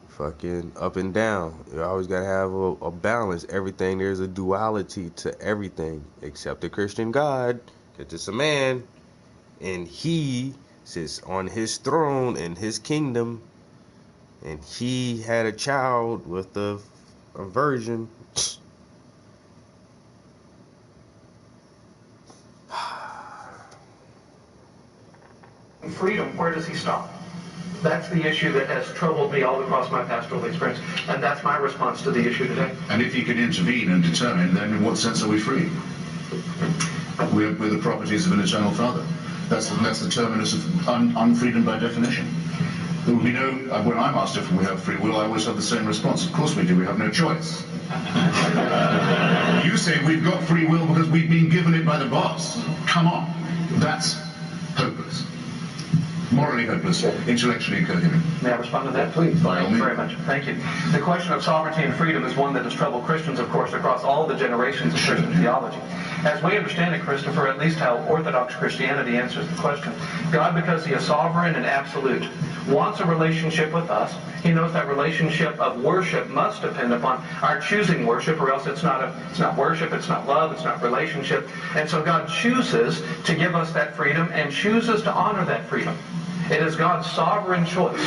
fucking up and down. You always gotta have a balance. Everything, there's a duality to everything except the Christian God, because it's a man and he sits on his throne in his kingdom, and he had a child with a virgin. Freedom, where does he stop? That's the issue that has troubled me all across my pastoral experience, and that's my response to the issue today. And if he can intervene and determine, then in what sense are we free? We're the properties of an eternal Father. That's the terminus of unfreedom by definition. There will be no, when I'm asked if we have free will, I always have the same response. Of course we do, we have no choice. You say we've got free will because we've been given it by the boss. Come on, that's hopeless. Morally hopeless, intellectually incoherent. May I respond to that, please? By all Thank you means. very much. Thank you. The question of sovereignty and freedom is one that has troubled Christians, of course, across all the generations of Christian theology. As we understand it, Christopher, at least how Orthodox Christianity answers the question, God, because he is sovereign and absolute, wants a relationship with us. He knows that relationship of worship must depend upon our choosing worship, or else it's not worship, it's not love, it's not relationship. And so God chooses to give us that freedom and chooses to honor that freedom. It is God's sovereign choice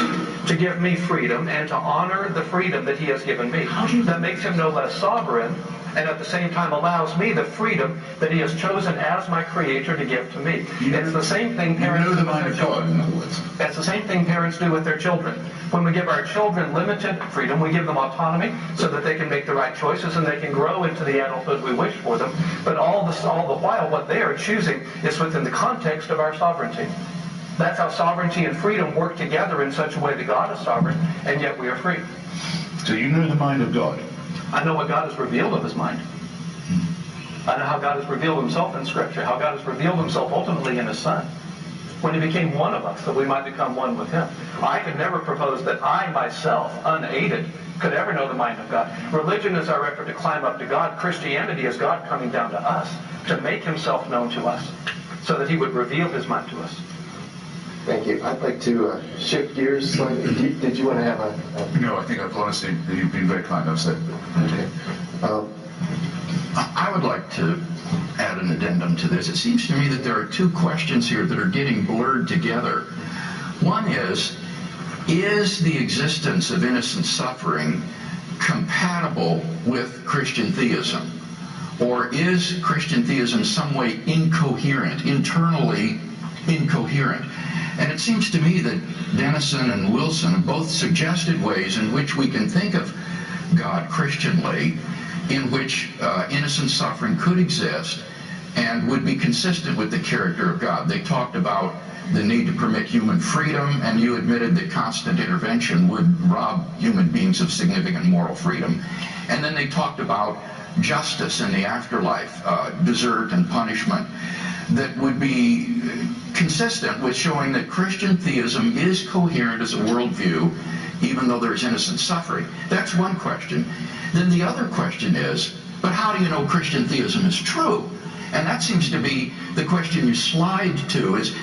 to give me freedom and to honor the freedom that he has given me. That makes him no less sovereign, and at the same time allows me the freedom that he has chosen as my creator to give to me. It's the same thing parents do with their children. It's the same thing parents do with their children. When we give our children limited freedom, we give them autonomy so that they can make the right choices and they can grow into the adulthood we wish for them. But all the while, what they are choosing is within the context of our sovereignty. That's how sovereignty and freedom work together in such a way that God is sovereign, and yet we are free. So you know the mind of God? I know what God has revealed of his mind. I know how God has revealed himself in Scripture, how God has revealed himself ultimately in his Son. when he became one of us, that we might become one with him. I could never propose that I myself, unaided, could ever know the mind of God. Religion is our effort to climb up to God. Christianity is God coming down to us to make himself known to us so that he would reveal his mind to us. Thank you. I'd like to shift gears slightly. Did you want to have a... No, I think I've honestly, you've been very kind, I've said. Okay. I would like to add an addendum to this. It seems to me that there are two questions here that are getting blurred together. One is the existence of innocent suffering compatible with Christian theism? Or is Christian theism some way incoherent, internally incoherent? And it seems to me that Denison and Wilson have both suggested ways in which we can think of God Christianly, in which innocent suffering could exist and would be consistent with the character of God. They talked about the need to permit human freedom, and you admitted that constant intervention would rob human beings of significant moral freedom. And then they talked about justice in the afterlife, desert and punishment, that would be consistent with showing that Christian theism is coherent as a worldview, even though there's innocent suffering. That's one question. Then the other question is, but how do you know Christian theism is true? And that seems to be the question you slide to, is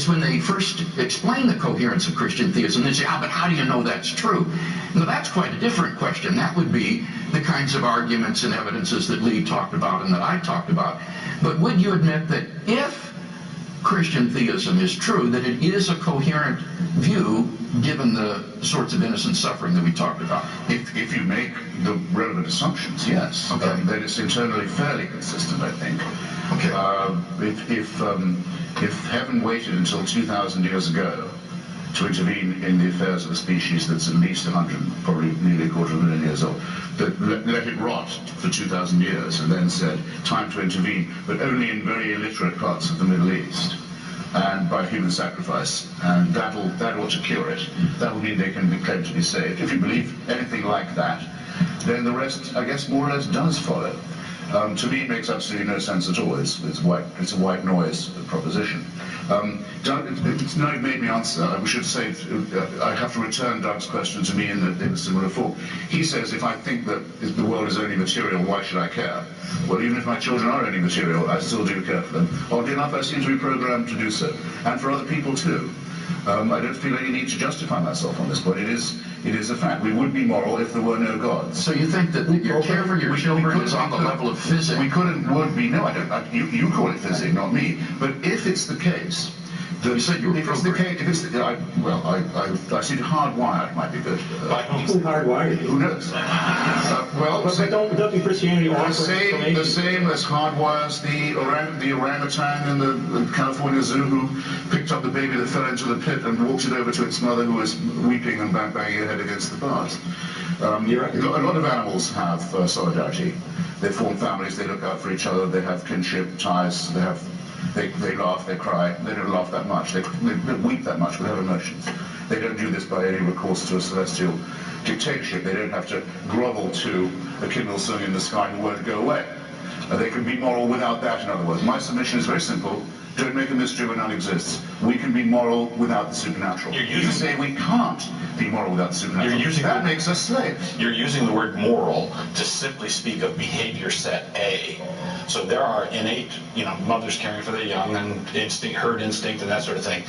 when they first explain the coherence of Christian theism, they say, but how do you know that's true? Now that's quite a different question. That would be the kinds of arguments and evidences that Lee talked about and that I talked about. But would you admit that if Christian theism is true, that it is a coherent view given the sorts of innocent suffering that we talked about? If you make the relevant assumptions, yes. Okay. Then it's internally fairly consistent, I think. Okay. If heaven waited until 2,000 years ago to intervene in the affairs of a species that's at least 100, probably nearly a quarter of a million years old, that let it rot for 2,000 years and then said, time to intervene, but only in very illiterate parts of the Middle East, and by human sacrifice, and that ought to cure it. That will mean they can be claimed to be saved. If you believe anything like that, then the rest, I guess, more or less does follow. To me, it makes absolutely no sense at all. It's a white noise proposition. It's now you've made me answer. I should say I have to return Doug's question to me in a similar form. He says, if I think that the world is only material, why should I care? Well, even if my children are only material, I still do care for them. Oddly enough, I seem to be programmed to do so, and for other people too. I don't feel any need to justify myself on this point. It is a fact. We would be moral if there were no God. So you think that your care for your children is on the level of physics? We would be. No, I don't. You call it physics, not me. But if it's the case, you said you were programmed. I see hardwired might be good. By whom? Who hardwired you? Who knows? But doesn't Christianity offer information? The same as hardwires the orangutan in the California Zoo who picked up the baby that fell into the pit and walked it over to its mother, who was weeping and banging her head against the bars. A lot of animals have solidarity. They form families. They look out for each other. They have kinship ties. They laugh, they cry. They don't laugh that much. They weep that much without emotions. They don't do this by any recourse to a celestial dictatorship. They don't have to grovel to a Kim Il-sung in the sky who won't go away. They can be moral without that, in other words. My submission is very simple. Don't make a mystery where none exists. We can be moral without the supernatural. You say we can't be moral without the supernatural. That makes us slaves. You're using the word moral to simply speak of behavior set A. So there are innate, mothers caring for their young and instinct, herd instinct, and that sort of thing.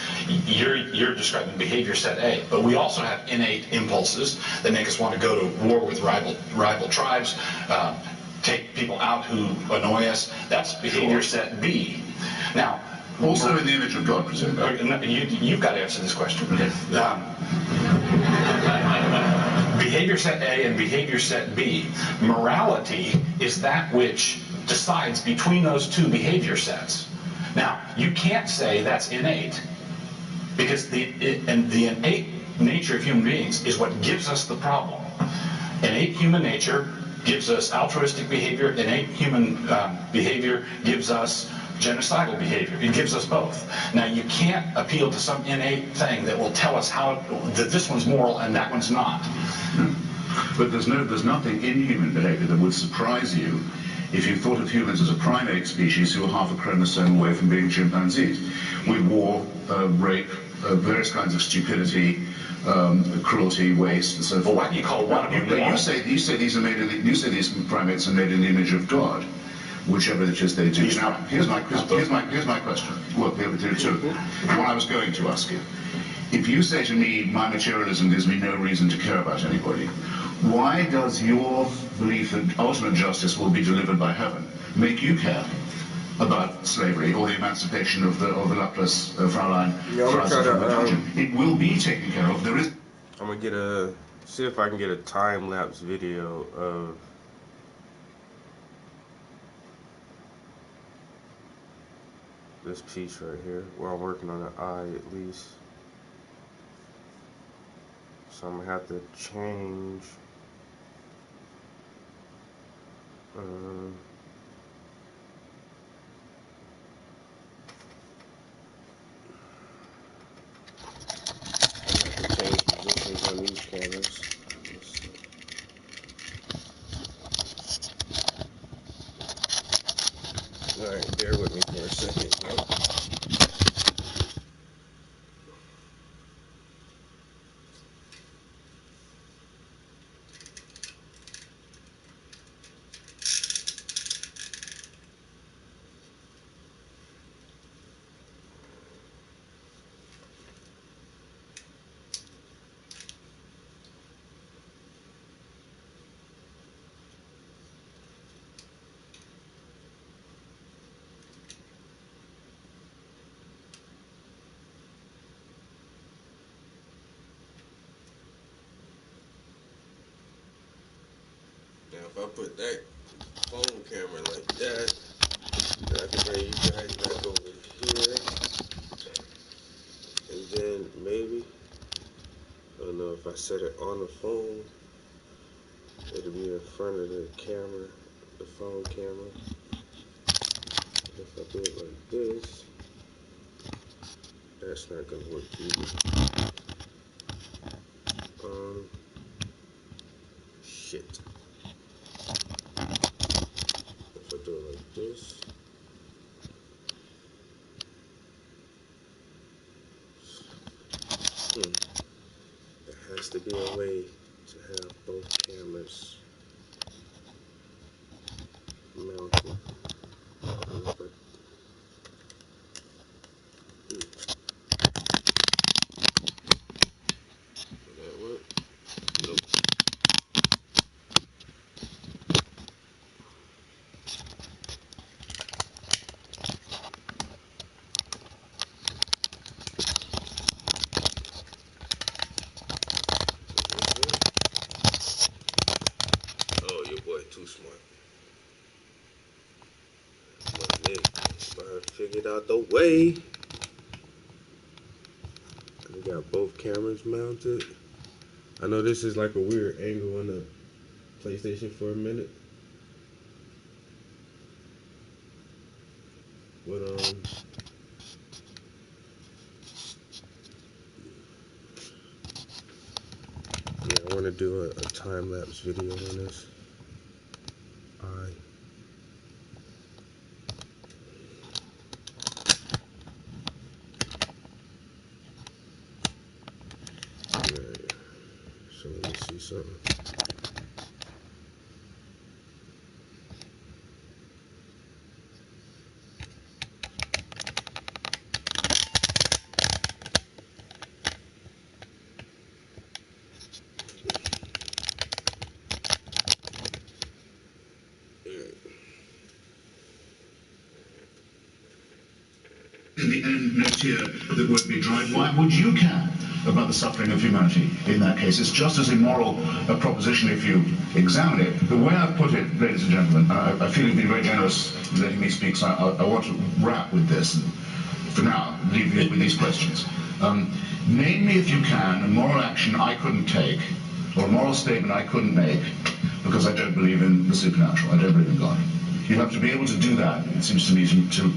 You're describing behavior set A. But we also have innate impulses that make us want to go to war with rival tribes, take people out who annoy us. That's behavior set B. Now, also in the image of God, presumably. You've got to answer this question. Okay. Behavior set A and behavior set B. Morality is that which decides between those two behavior sets. Now, you can't say that's innate, because the innate nature of human beings is what gives us the problem. Innate human nature gives us altruistic behavior. Innate human behavior gives us genocidal behavior. It gives us both. Now, you can't appeal to some innate thing that will tell us that this one's moral and that one's not. But there's nothing in human behavior that would surprise you if you thought of humans as a primate species who were half a chromosome away from being chimpanzees. With war, rape, various kinds of stupidity, cruelty, waste, and so forth. Well, why do you call one of them You moral? say these primates are made in the image of God, whichever it is they do. Now, here's my question. Well, there are two. What I was going to ask you. If you say to me, my materialism gives me no reason to care about anybody, why does your belief that ultimate justice will be delivered by heaven make you care about slavery or the emancipation of the luckless Fraulein from the dungeon? It will be taken care of. There is. I'm gonna see if I can get a time-lapse video of this piece right here, where I'm working on an eye at least. So I'm gonna have to change positions on these cameras. Alright, bear with me for a second. Now, if I put that phone camera like that, then I can bring you guys back over here. And then maybe, I don't know, if I set it on the phone, it'll be in front of the camera, the phone camera. If I do it like this, that's not gonna work either. Shit. If I do it like this, there has to be a way to have both cameras mounted. Will that work? Nope. Oh, your boy too smart. My nigga, I figured out the way. We got both cameras mounted. I know this is like a weird angle on the PlayStation for a minute. But yeah, I want to do a time-lapse video on this. Alright, so let me see something. In the end next year that would be dried. Why would you care about the suffering of humanity in that case? It's just as immoral a proposition if you examine it. The way I've put it, ladies and gentlemen, I feel you've been very generous in letting me speak, so I want to wrap with this. For now, leave you with these questions. Name me, if you can, a moral action I couldn't take, or a moral statement I couldn't make, because I don't believe in the supernatural. I don't believe in God. You have to be able to do that, it seems to me, to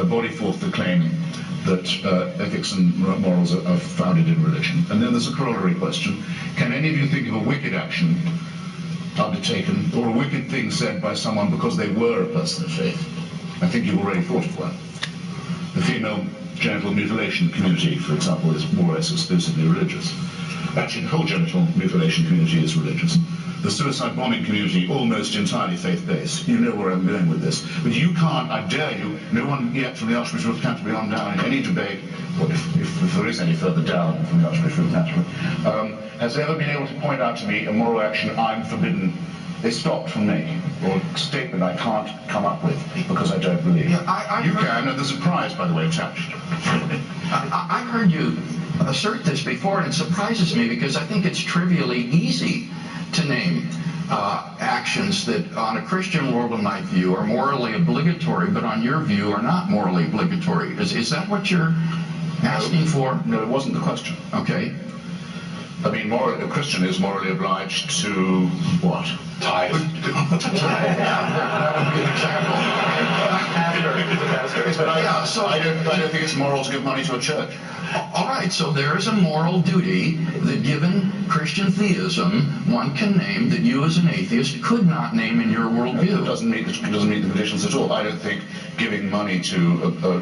body forth the claim that ethics and morals are founded in religion. And then there's a corollary question. Can any of you think of a wicked action undertaken or a wicked thing said by someone because they were a person of faith. I think you've already thought of one. The female genital mutilation community, for example, is more or less exclusively religious. Actually, the whole genital mutilation community is religious. The suicide bombing community, almost entirely faith-based. You know where I'm going with this. But you can't, I dare you, no one yet from the Archbishop of Canterbury on down in any debate, or if there is any further down from the Archbishop of Canterbury, has ever been able to point out to me a moral action I'm forbidden, is stopped from making, or a statement I can't come up with because I don't believe. Yeah, you can, and there's a prize, by the way, attached. I've heard you assert this before, and it surprises me because I think it's trivially easy to name actions that on a Christian worldview view are morally obligatory, but on your view are not morally obligatory. Is that what you're asking for? No, it wasn't the question. Okay. I mean, a Christian is morally obliged to what? Tithe. That would be an example. Yeah, so I don't think it's moral to give money to a church. All right, so there is a moral duty that, given Christian theism, one can name that you as an atheist could not name in your worldview. It doesn't meet the conditions at all. I don't think giving money to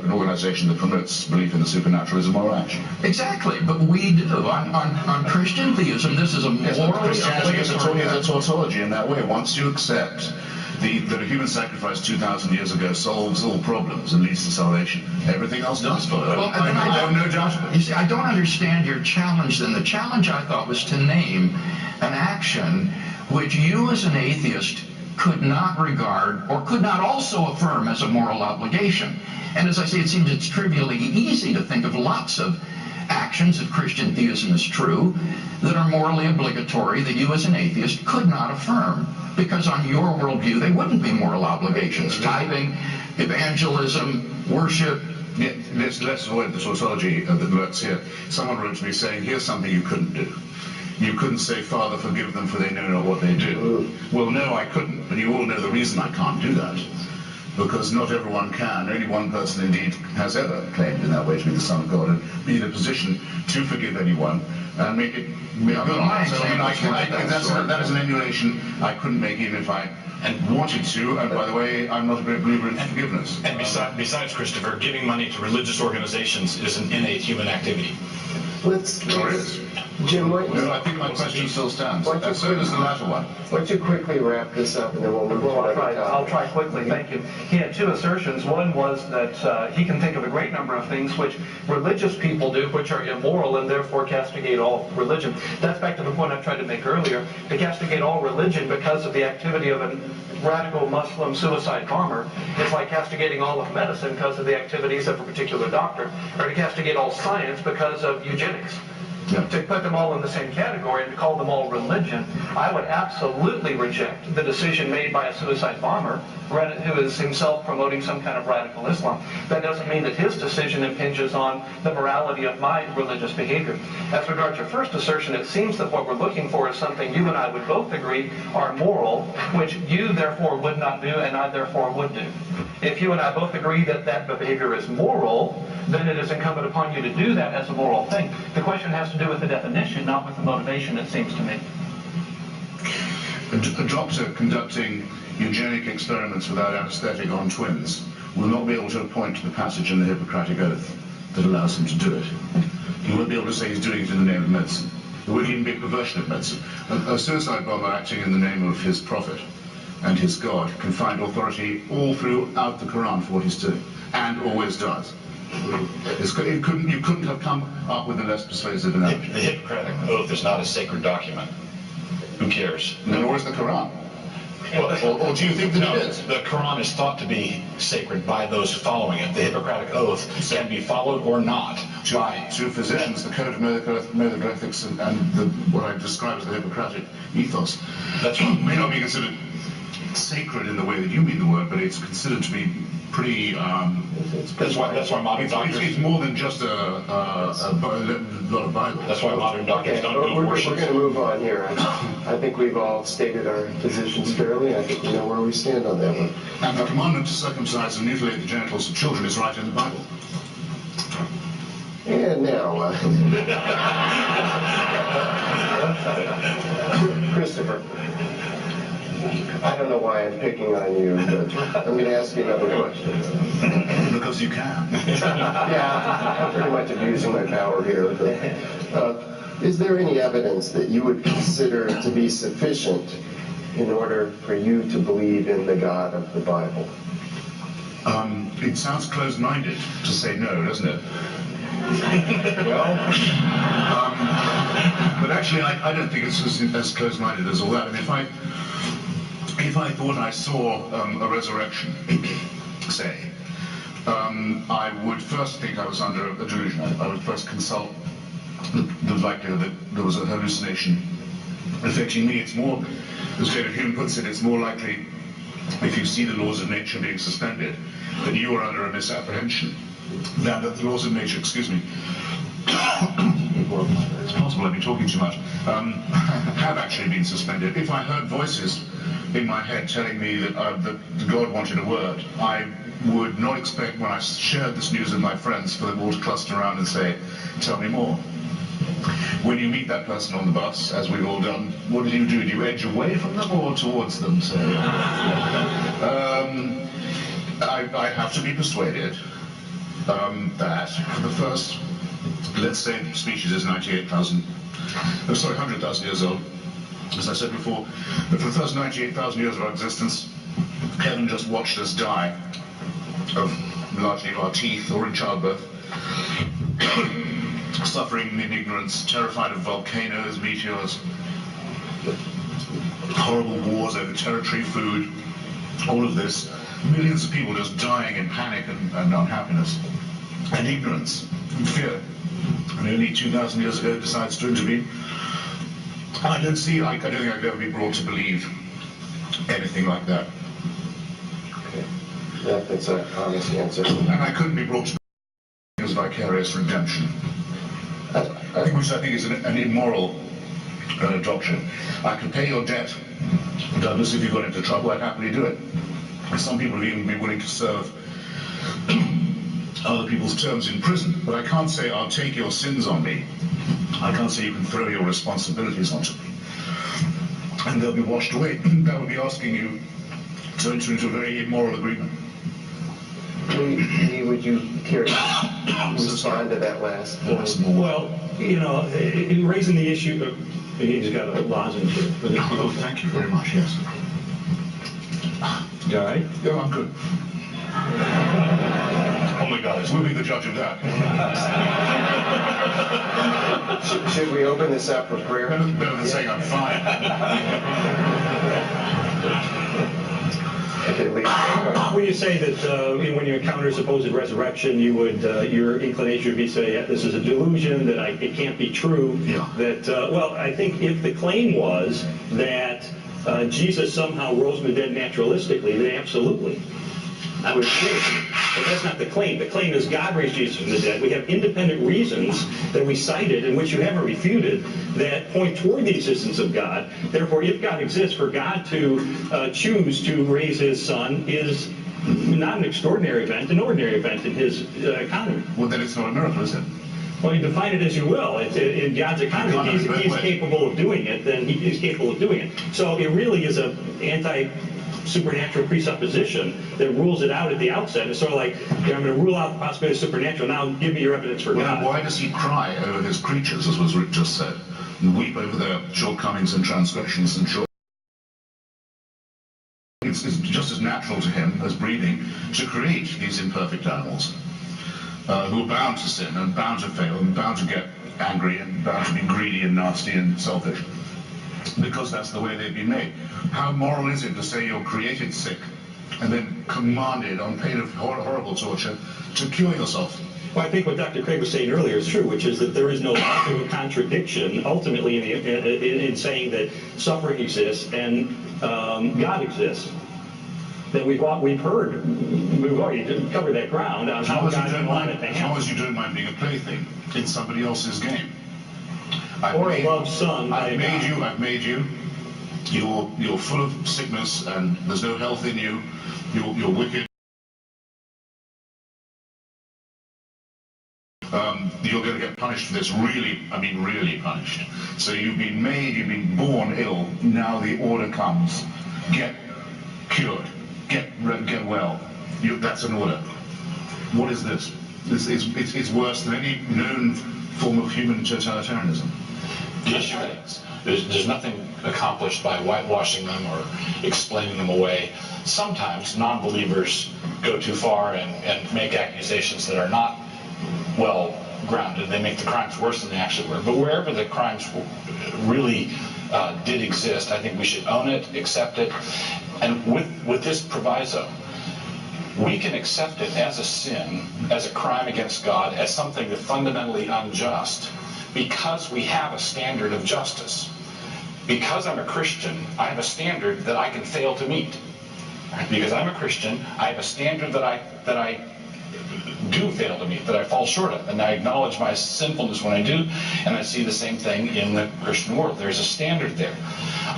an organization that promotes belief in the supernatural is a moral action. Exactly, but we do. On Christian theism, this is a morally Christianity is a tautology in that way. Once you accept that a human sacrifice 2,000 years ago solves all problems and leads to salvation, everything else does follow. Well, I have no doubt of it. You see, I don't understand your challenge then. The challenge, I thought, was to name an action which you as an atheist could not regard or could not also affirm as a moral obligation. And as I say, it seems it's trivially easy to think of lots of actions, if Christian theism is true, that are morally obligatory that you as an atheist could not affirm, because on your worldview they wouldn't be moral obligations. Tithing, evangelism, worship. Yeah, let's avoid the tautology that lurks here. Someone wrote to me saying, here's something you couldn't do. You couldn't say, Father, forgive them for they know not what they do. Well, no, I couldn't, but you all know the reason I can't do that. Because not everyone can. Only one person indeed has ever claimed in that way to be the Son of God and be in a position to forgive anyone and make it good on it. So that is an emulation I couldn't make even if I wanted to. And by the way, I'm not a great believer in forgiveness. And besides, Christopher, giving money to religious organizations is an innate human activity. Sure is. Jim, No, I think my question still stands. So does the latter one. why don't you quickly wrap this up and then we'll move to another topic. I'll try quickly, thank you. He had two assertions. One was that he can think of a great number of things which religious people do which are immoral and therefore castigate all religion. That's back to the point I tried to make earlier. To castigate all religion because of the activity of a radical Muslim suicide bomber is like castigating all of medicine because of the activities of a particular doctor, or to castigate all science because of eugenics. Yeah. To put them all in the same category and to call them all religion, I would absolutely reject the decision made by a suicide bomber who is himself promoting some kind of radical Islam. That doesn't mean that his decision impinges on the morality of my religious behavior. As regards your first assertion, it seems that what we're looking for is something you and I would both agree are moral, which you therefore would not do and I therefore would do. If you and I both agree that that behavior is moral, then it is incumbent upon you to do that as a moral thing. The question has to do with the definition, not with the motivation, it seems to me. A doctor conducting eugenic experiments without anesthetic on twins will not be able to point to the passage in the Hippocratic Oath that allows him to do it. He won't be able to say he's doing it in the name of medicine. There would even be a perversion of medicine. A suicide bomber acting in the name of his prophet and his God can find authority all throughout the Quran for what he's doing, and always does. You couldn't have come up with a less persuasive analogy. The Hippocratic Oath is not a sacred document. Who cares? Nor is the Quran. Or do you think that it is? The Quran is thought to be sacred by those following it. The Hippocratic Oath can be followed or not by... To physicians, the Code of Medical Ethics and what I describe as the Hippocratic ethos That's right. may not be considered sacred in the way that you mean the word, but it's considered to be pretty... That's why modern doctors... It's more than just a lot of Bible. That's why modern doctors don't do We're abortions. going to move on here. I think we've all stated our positions fairly. I think we know where we stand on that one. And the commandment to circumcise and mutilate the genitals of children is right in the Bible. And now, Christopher. I don't know why I'm picking on you, but I'm going to ask you another question. Because you can. Yeah, I'm pretty much abusing my power here. But, is there any evidence that you would consider to be sufficient in order for you to believe in the God of the Bible? It sounds closed-minded to say no, doesn't it? Well, But actually, I don't think it's as closed-minded as all that. I mean, if I thought I saw a resurrection, say, I would first think I was under a delusion. I would first consult the likelihood that there was a hallucination affecting me. It's more, as David Hume puts it, it's more likely, if you see the laws of nature being suspended, that you are under a misapprehension than that the laws of nature, excuse me, it's possible I've been talking too much, have actually been suspended. If I heard voices in my head telling me that God wanted a word, I would not expect, when I shared this news with my friends, for them all to cluster around and say, tell me more. When you meet that person on the bus, as we've all done, what do? Do you edge away from them or towards them, say? I have to be persuaded that for the first, let's say the species is 100,000 years old. As I said before, but for the first 98,000 years of our existence, heaven just watched us die of largely our teeth or in childbirth, suffering in ignorance, terrified of volcanoes, meteors, horrible wars over territory, food, all of this. Millions of people just dying in panic and unhappiness and ignorance and fear. And only 2,000 years ago decides to intervene. I don't think I could ever be brought to believe anything like that. okay. Yeah, that's an honest answer. And I couldn't be brought to believe vicarious redemption, which I think is an immoral doctrine. I could pay your debt, Douglas, if you got into trouble, I'd happily do it. And some people would even be willing to serve other people's terms in prison, but I can't say I'll take your sins on me. I can't say you can throw your responsibilities onto me and they'll be washed away. That would be asking you to enter into a very immoral agreement. Lee, would you care to respond to that last point? Well, you know, in raising the issue of, he's got a lozenge here. Oh, thank you very much, yes. You all right? Yeah, I'm good. Oh my God, we'll be the judge of that. Should we open this up for prayer? Better than saying I'm fine. Okay, Lee. When you say that when you encounter supposed resurrection, you would your inclination would be to say, yeah, this is a delusion, that it can't be true. Yeah. That well, I think if the claim was that Jesus somehow rose from the dead naturalistically, then absolutely, I would agree. But that's not the claim. The claim is God raised Jesus from the dead. We have independent reasons that we cited, in which you haven't refuted, that point toward the existence of God. Therefore, if God exists, for God to choose to raise his son is not an extraordinary event, an ordinary event in his economy. Well, then it's not a miracle, is it? Well, you define it as you will. In God's economy, if he's capable of doing it, then he's capable of doing it. So it really is an anti-supernatural presupposition that rules it out at the outset. It's sort of like, I'm going to rule out the possibility of supernatural. Now give me your evidence for God. Why does he cry over his creatures, as was Rick just said, and weep over their shortcomings and transgressions and It's just as natural to him as breathing to create these imperfect animals who are bound to sin and bound to fail and bound to get angry and bound to be greedy and nasty and selfish, because that's the way they've been made. How moral is it to say you're created sick and then commanded on pain of horrible torture to cure yourself? Well, I think what Dr. Craig was saying earlier is true, which is that there is no logical contradiction ultimately in saying that suffering exists and God exists. That we've already covered that ground on how God wanted to happen. As long as you don't mind being a plaything in somebody else's game. Or a loved son. I've made you. You're full of sickness and there's no health in you. You're wicked. You're going to get punished for this, really punished. So you've been born ill. Now the order comes. get cured, get well. That's an order. What is this? It's worse than any known form of human totalitarianism. Yes, there's nothing accomplished by whitewashing them or explaining them away. Sometimes non-believers go too far and make accusations that are not well grounded. They make the crimes worse than they actually were. But wherever the crimes really did exist, I think we should own it, accept it. And with this proviso, we can accept it as a sin, as a crime against God, as something that's fundamentally unjust, because we have a standard of justice. Because I'm a Christian, I have a standard that I can fail to meet. Because I'm a Christian, I have a standard that I do fail to meet, that I fall short of, and I acknowledge my sinfulness when I do, and I see the same thing in the Christian world. There's a standard there.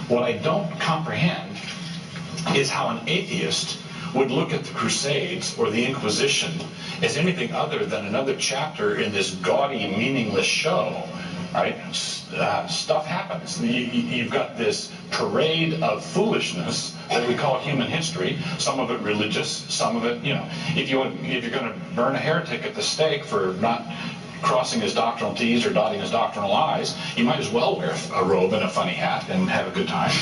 What I don't comprehend is how an atheist would look at the Crusades or the Inquisition as anything other than another chapter in this gaudy, meaningless show. Right? Stuff happens. You've got this parade of foolishness that we call human history. Some of it religious, some of it, if you're going to burn a heretic at the stake for not crossing his doctrinal T's or dotting his doctrinal I's, you might as well wear a robe and a funny hat and have a good time.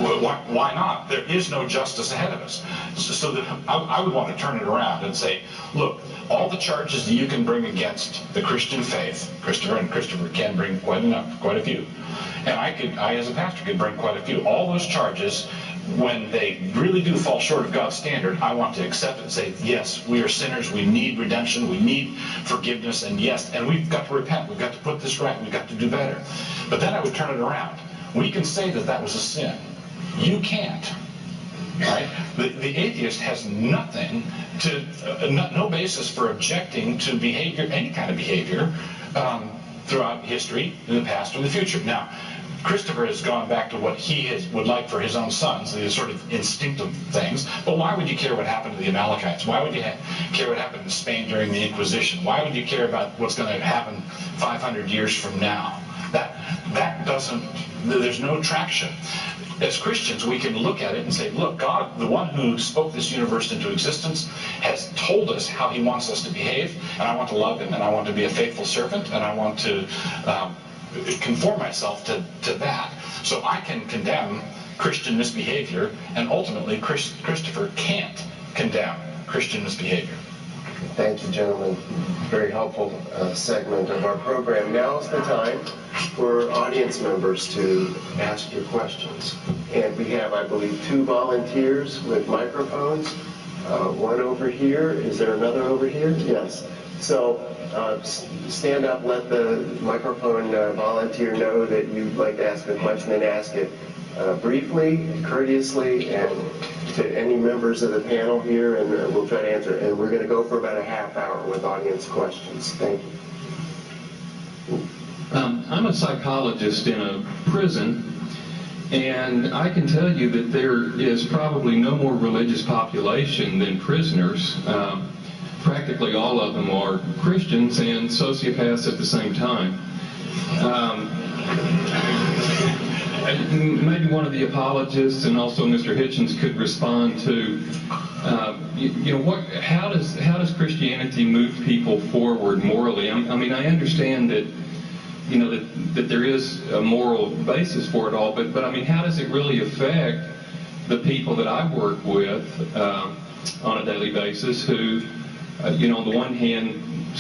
Why not? There is no justice ahead of us. So that I would want to turn it around and say, look, all the charges that you can bring against the Christian faith, Christopher can bring quite a few, and I as a pastor could bring quite a few. All those charges, when they really do fall short of God's standard, I want to accept it and say, yes, we are sinners, we need redemption, we need forgiveness, and yes, and we've got to repent, we've got to put this right, we've got to do better. But then I would turn it around. We can say that was a sin. You can't. Right? The atheist has nothing no basis for objecting to behavior, any kind of behavior, throughout history, in the past, or in the future. Now, Christopher has gone back to what he would like for his own sons, these sort of instinctive things. But why would you care what happened to the Amalekites? Why would you care what happened in Spain during the Inquisition? Why would you care about what's going to happen 500 years from now? That doesn't, there's no traction. As Christians, we can look at it and say, look, God, the one who spoke this universe into existence, has told us how he wants us to behave, and I want to love him, and I want to be a faithful servant, and I want to conform myself to that. So I can condemn Christian misbehavior, and ultimately Christopher can't condemn Christian misbehavior. Thank you, gentlemen. Very helpful segment of our program. Now is the time for audience members to ask your questions. And we have, I believe, 2 volunteers with microphones. One over here. Is there another over here? Yes. So stand up, let the microphone volunteer know that you'd like to ask a question, and ask it briefly, courteously, and to any members of the panel here, and we'll try to answer. And we're going to go for about a half hour with audience questions. Thank you. I'm a psychologist in a prison, and I can tell you that there is probably no more religious population than prisoners. Practically all of them are Christians and sociopaths at the same time. Maybe one of the apologists and also Mr. Hitchens could respond to, how does Christianity move people forward morally? I mean, I understand that, that there is a moral basis for it all, but I mean, how does it really affect the people that I work with on a daily basis who, on the one hand,